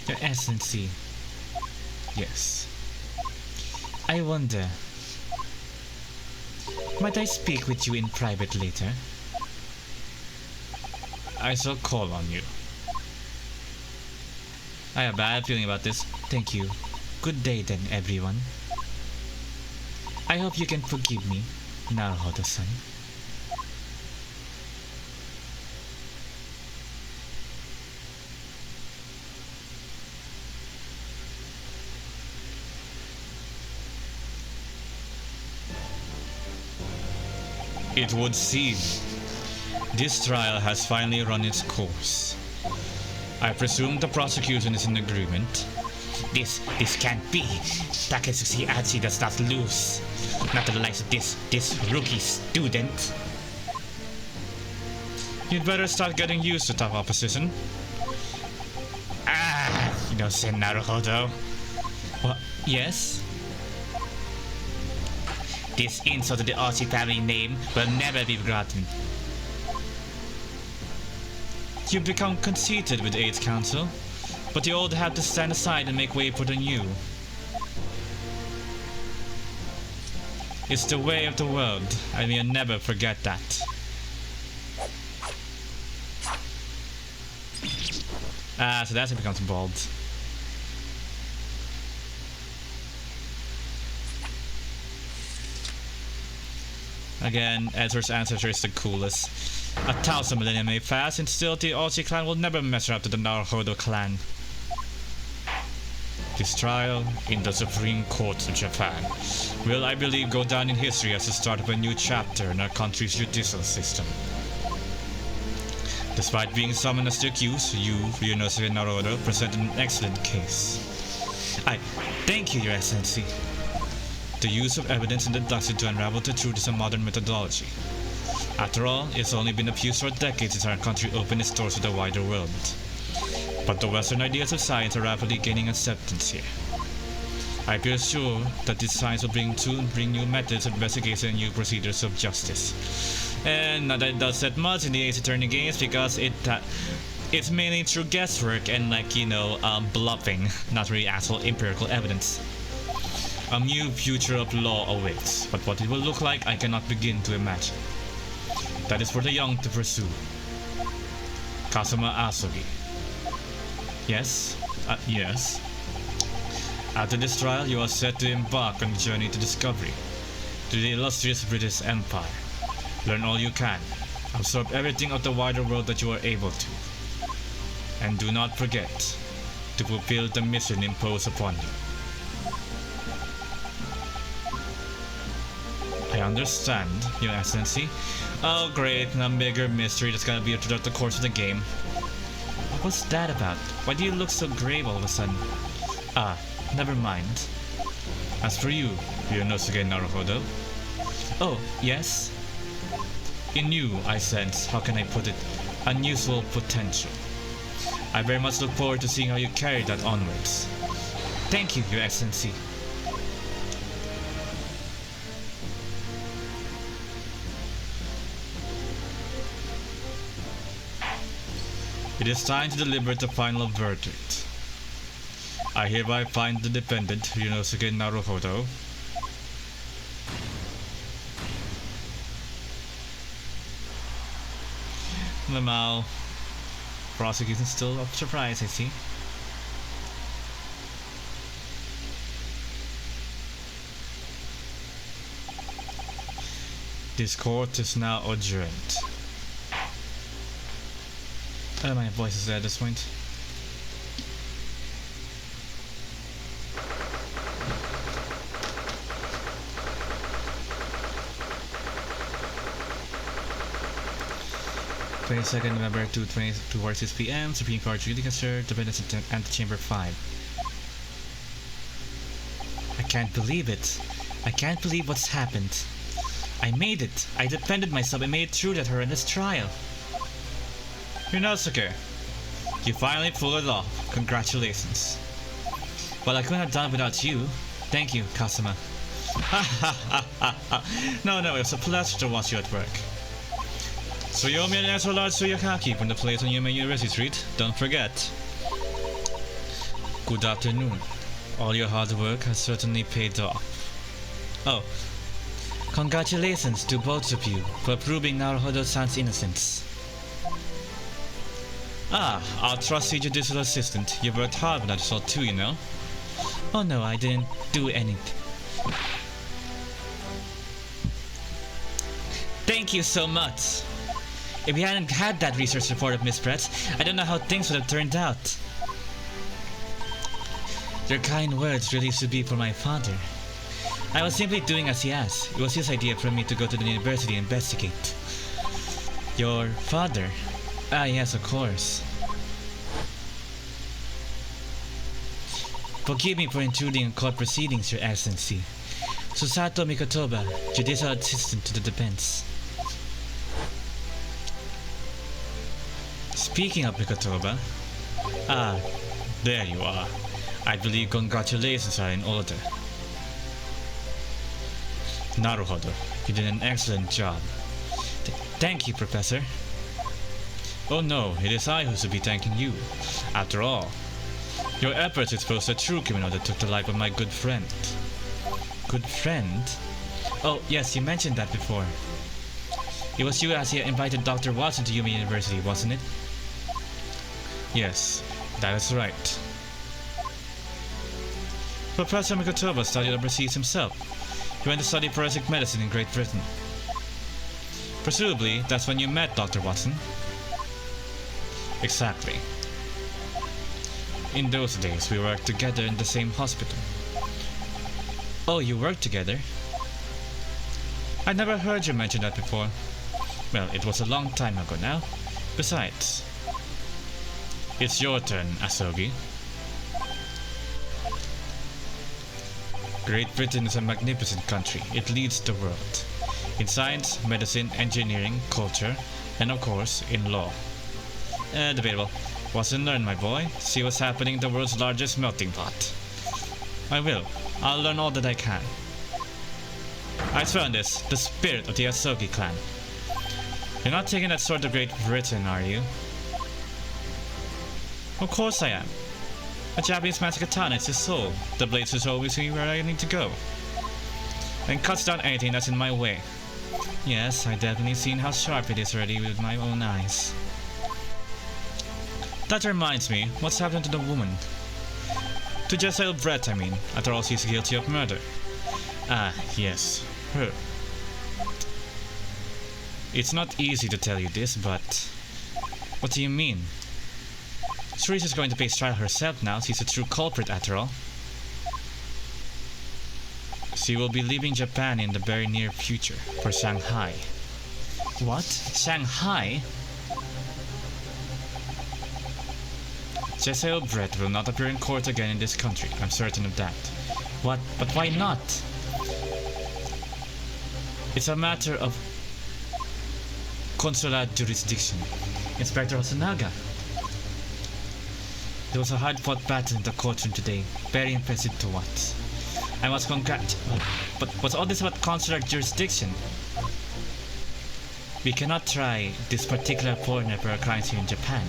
Your Excellency. Yes. I wonder. Might I speak with you in private later? I shall call on you. I have a bad feeling about this. Thank you. Good day then, everyone. I hope you can forgive me, Naruhodo-san. It would seem this trial has finally run its course. I presume the prosecution is in agreement. This can't be. Taketsuki Aji does not lose. Not the likes of this rookie student. You'd better start getting used to tough opposition. Innocent Naruhodo. What? Yes? This insult to the Aji family name will never be forgotten. You've become conceited with Eight's Council, but the old have to stand aside and make way for the new. It's the way of the world, and we'll never forget that. Ah, so that's how it becomes bald. Again, Ezra's ancestor is the coolest. 1,000 millennia may pass, and still the Ochi clan will never measure up to the Naruhodo clan. This trial in the Supreme Court of Japan will, I believe, go down in history as the start of a new chapter in our country's judicial system. Despite being summoned as the accused, you, Ryunosuke Naruhodo, presented an excellent case. I thank you, Your Excellency. The use of evidence and deduction to unravel the truth is a modern methodology. After all, it's only been a few short decades since our country opened its doors to the wider world. But the Western ideas of science are rapidly gaining acceptance here. I feel sure that this science will bring new methods of investigation and new procedures of justice. And not that it does that much in the Ace Attorney games, because it's mainly through guesswork and bluffing, not really actual empirical evidence. A new future of law awaits, but what it will look like I cannot begin to imagine. That is for the young to pursue. Kazuma Asogi. Yes? Yes. After this trial, you are set to embark on the journey to discovery, to the illustrious British Empire. Learn all you can. Absorb everything of the wider world that you are able to. And do not forget to fulfill the mission imposed upon you. I understand, Your Excellency. Oh great, a bigger mystery that's gonna be throughout the course of the game. What's that about? Why do you look so grave all of a sudden? Ah, never mind. As for you, Ryunosuke Naruhodo. Oh, yes? In you, I sense, how can I put it, unusual potential. I very much look forward to seeing how you carry that onwards. Thank you, Your Excellency. It is time to deliver the final verdict. I hereby find the defendant, Ryunosuke Naruhodo, Lamau. Prosecution still up surprise, I see. This court is now adjourned. My voice is there at this point. November 2:26 p.m. Supreme Court Judicature, Defendants Antechamber 5. I can't believe it. I can't believe what's happened. I made it. I defended myself and made it through that horrendous trial. Ryunosuke, you finally pulled it off. Congratulations. Well, I couldn't have done it without you. Thank you, Kazuma. No, it was a pleasure to watch you at work. Tsuyomi and Ezra Lord Suyakaki from the place on Yume University Street. Don't forget. Good afternoon. All your hard work has certainly paid off. Oh, congratulations to both of you for proving Naruhodo-san's innocence. Ah, our trusty judicial assistant. You worked hard on that result too, you know. Oh no, I didn't do anything. Thank you so much. If we hadn't had that research report of Miss Brett, I don't know how things would have turned out. Your kind words really should be for my father. I was simply doing as he asked. It was his idea for me to go to the university and investigate. Your father? Ah, yes, of course. Forgive me for intruding in court proceedings, Your Excellency. Susato Mikotoba, Judicial Assistant to the Defense. Speaking of Mikotoba, ah, there you are. I believe congratulations are in order. Naruhodo, you did an excellent job. Thank you, Professor. Oh no, it is I who should be thanking you. After all, your efforts exposed a true criminal that took the life of my good friend. Good friend? Oh, yes, you mentioned that before. It was you as he invited Dr. Watson to Yumi University, wasn't it? Yes, that is right. Professor Mikotoba studied overseas himself. He went to study forensic medicine in Great Britain. Presumably, that's when you met Dr. Watson. Exactly. In those days, we worked together in the same hospital. Oh, you worked together? I never heard you mention that before. Well, it was a long time ago now. Besides, it's your turn, Asogi. Great Britain is a magnificent country. It leads the world. In science, medicine, engineering, culture, and of course, in law. Debatable. Wasn't learn, my boy. See what's happening in the world's largest melting pot. I will. I'll learn all that I can. I swear on this, the spirit of the Asogi clan. You're not taking that sword to Great Britain, are you? Of course I am. A Japanese magic katana is his soul. The blades will always see where I need to go. And cuts down anything that's in my way. Yes, I've definitely seen how sharp it is already with my own eyes. That reminds me, what's happened to the woman? To Jezebel Brett, I mean. After all, she's guilty of murder. Ah, yes, her. It's not easy to tell you this, but... What do you mean? Teresa's going to face trial herself now. She's a true culprit after all. She will be leaving Japan in the very near future for Shanghai. What? Shanghai? Jezebel Brett will not appear in court again in this country. I'm certain of that. What? But why not? It's a matter of consular jurisdiction. Inspector Hosonaga. There was a hard-fought battle in the courtroom today. Very impressive to watch. I must congratulate. But what's all this about consular jurisdiction? We cannot try this particular foreigner for her crimes here in Japan.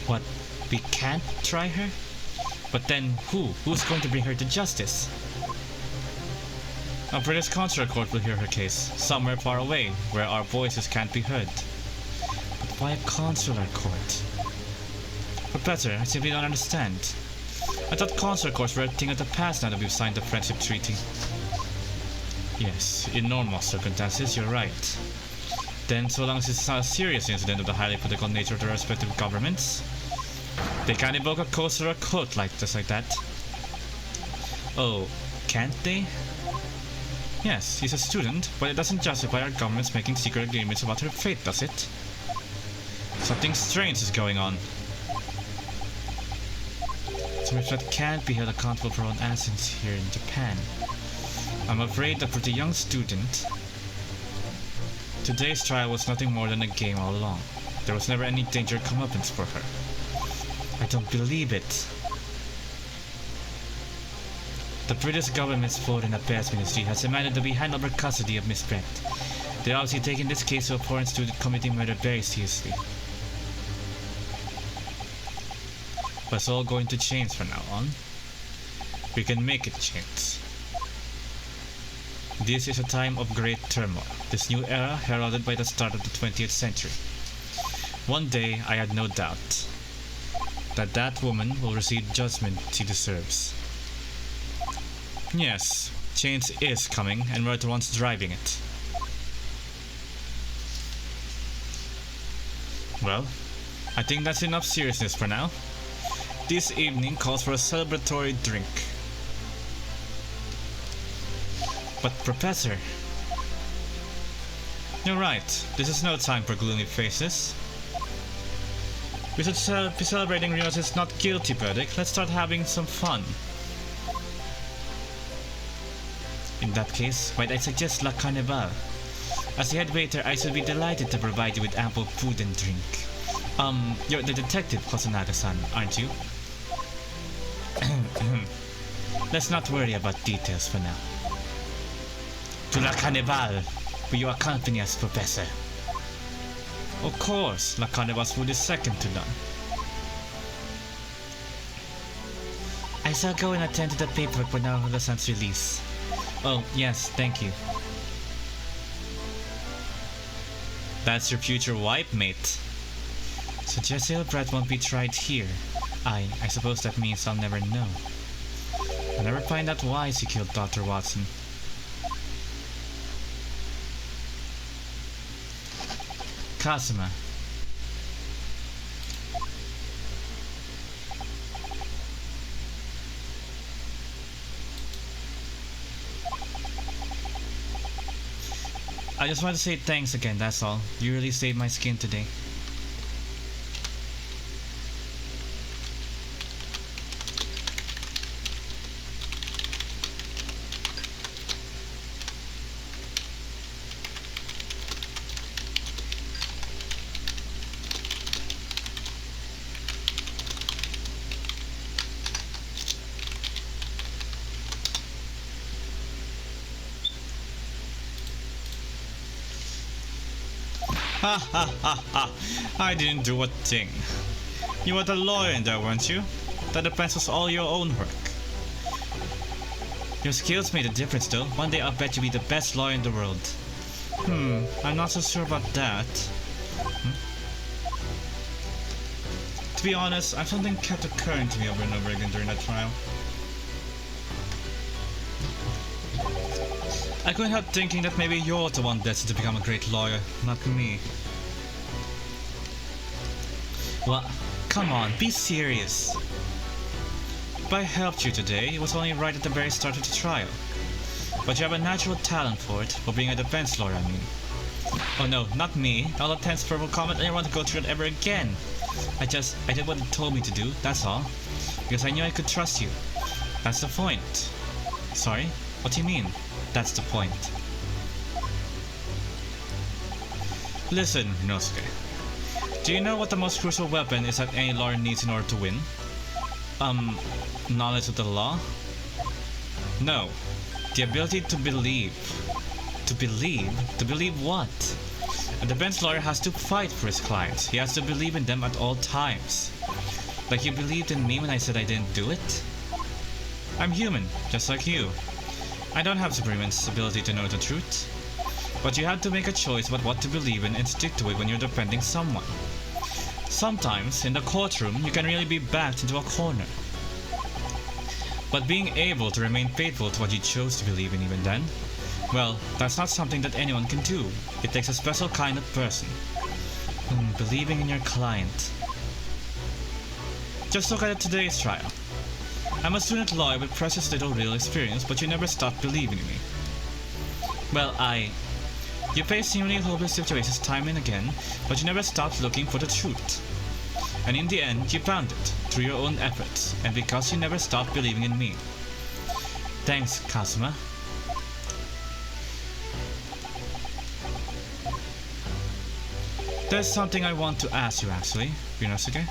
What? We can't try her? But then who? Who's going to bring her to justice? A British consular court will hear her case, somewhere far away, where our voices can't be heard. But why a consular court? Professor, I simply don't understand. I thought consular courts were a thing of the past now that we've signed the friendship treaty. Yes, in normal circumstances, you're right. Then, so long as it's not a serious incident of the highly political nature of the respective governments, they can't invoke a consular court just like that. Oh, can't they? Yes, he's a student, but it doesn't justify our governments making secret agreements about her fate, does it? Something strange is going on. So if that can't be held accountable for her own actions here in Japan, I'm afraid that for the young student, today's trial was nothing more than a game all along. There was never any danger or comeuppance for her. I don't believe it. The British government's Foreign Affairs Ministry has demanded that we hand over custody of Miss Brett. They're obviously taking this case of a foreign student committing murder very seriously. But it's all going to change from now on. We can make it change. This is a time of great turmoil. This new era heralded by the start of the 20th century. One day, I had no doubt that that woman will receive judgment she deserves. Yes, change is coming, and we're the ones driving it. Well, I think that's enough seriousness for now. This evening calls for a celebratory drink. But Professor... You're right, this is no time for gloomy faces. We should be celebrating Rio's not guilty verdict. Let's start having some fun. In that case, might I suggest La Carnival? As the head waiter, I should be delighted to provide you with ample food and drink. You're the detective, Hosonaga-san, aren't you? Let's not worry about details for now. To La Carnival! Will you accompany us, Professor? Of course, Lacandeva's food is second to none. I shall go and attend to the paperwork for Naruto-san's release. Oh, yes, thank you. That's your future wife, mate. So Jezreel's breath won't be tried here. I suppose that means I'll never know. I'll never find out why she killed Dr. Watson. Kazuma. I just want to say thanks again, that's all. You really saved my skin today. Ha ha ha ha! I didn't do a thing. You were the lawyer in there, weren't you? That defense was all your own work. Your skills made a difference though. One day I'll bet you'll be the best lawyer in the world. I'm not so sure about that. To be honest, something kept occurring to me over and over again during that trial. I couldn't help thinking that maybe you're the one destined to become a great lawyer, not me. Well, come on, be serious. If I helped you today, it was only right at the very start of the trial. But you have a natural talent for it, for being a defense lawyer, I mean. Oh no, not me. I'll attend verbal comment and I want to go through it ever again. I did what it told me to do, that's all. Because I knew I could trust you. That's the point. Sorry? What do you mean? That's the point. Listen, Inosuke. Do you know what the most crucial weapon is that any lawyer needs in order to win? Knowledge of the law? No. The ability to believe. To believe? To believe what? A defense lawyer has to fight for his clients. He has to believe in them at all times. Like you believed in me when I said I didn't do it? I'm human, just like you. I don't have Superman's ability to know the truth. But you have to make a choice about what to believe in and stick to it when you're defending someone. Sometimes, in the courtroom, you can really be backed into a corner. But being able to remain faithful to what you chose to believe in even then, well, that's not something that anyone can do. It takes a special kind of person. Believing in your client. Just look at today's trial. I'm a student lawyer with precious little real experience, but you never stopped believing in me. Well, you faced seemingly hopeless situations time and again, but you never stopped looking for the truth. And in the end, you found it, through your own efforts, and because you never stopped believing in me. Thanks, Kazuma. There's something I want to ask you, actually, Inosuke.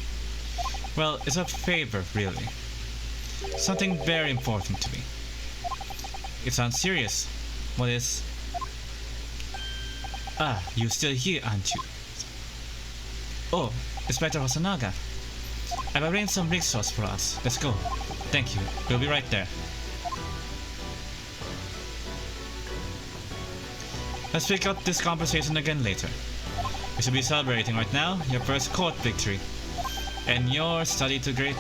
Well, it's a favor, really. Something very important to me. It sounds serious. What is... you're still here, aren't you? Oh, Inspector Hosonaga. I've arranged some rickshaws for us. Let's go. Thank you. We'll be right there. Let's pick up this conversation again later. We should be celebrating right now your first court victory. And your study to Great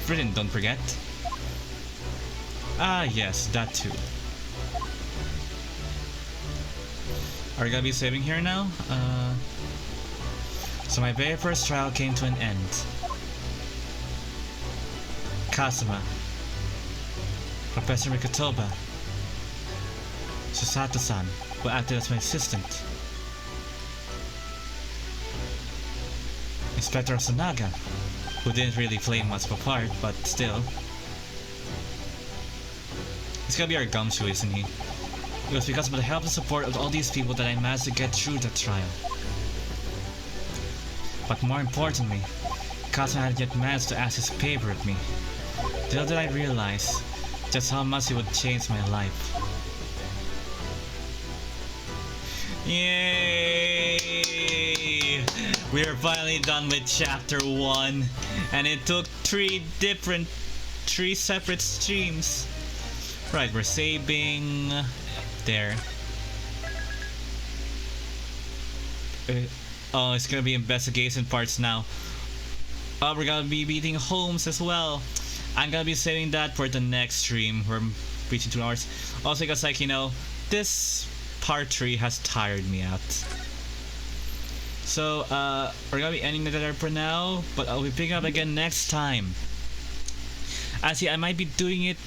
Britain, don't forget. Ah yes, that too. Are we gonna be saving here now? So my very first trial came to an end. Kazuma. Professor Mikotoba. Susato-san, who acted as my assistant. Inspector Hosonaga, who didn't really play much of a part, but still. He's gonna be our gumshoe, isn't he? It was because of the help and support of all these people that I managed to get through that trial. But more importantly, Kazuma hadn't yet managed to ask his favor of me. Little did I realize just how much it would change my life. Yay! We are finally done with chapter 1, and it took 3 separate streams. Right, we're saving there. Oh, it's gonna be investigation parts now. We're gonna be beating Holmes as well. I'm gonna be saving that for the next stream. We're reaching 2 hours. Also, because, like, you know, this part 3 has tired me out. So, we're gonna be ending it there for now, but I'll be picking up again next time. Actually, I might be doing it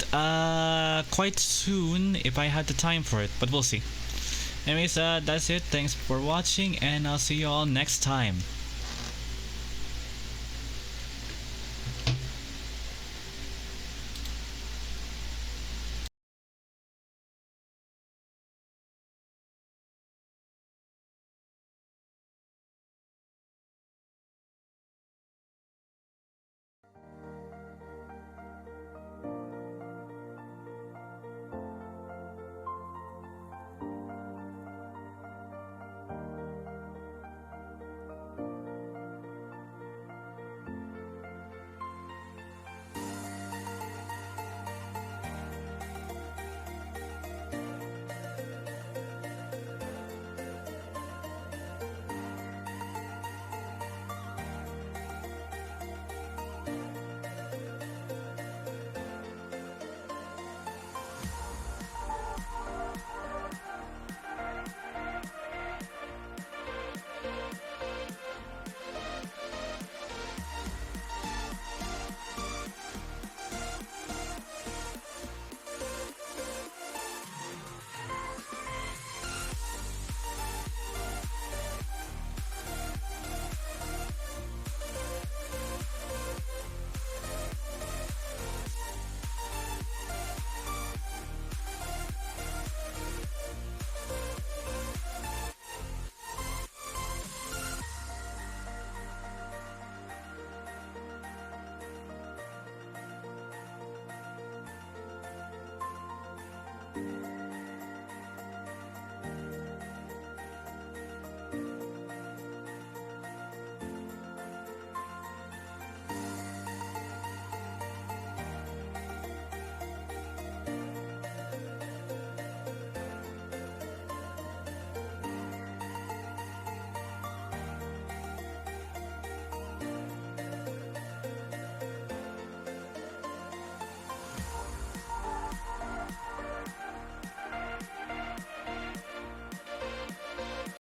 quite soon if I have the time for it, but we'll see. Anyways, that's it. Thanks for watching, and I'll see you all next time.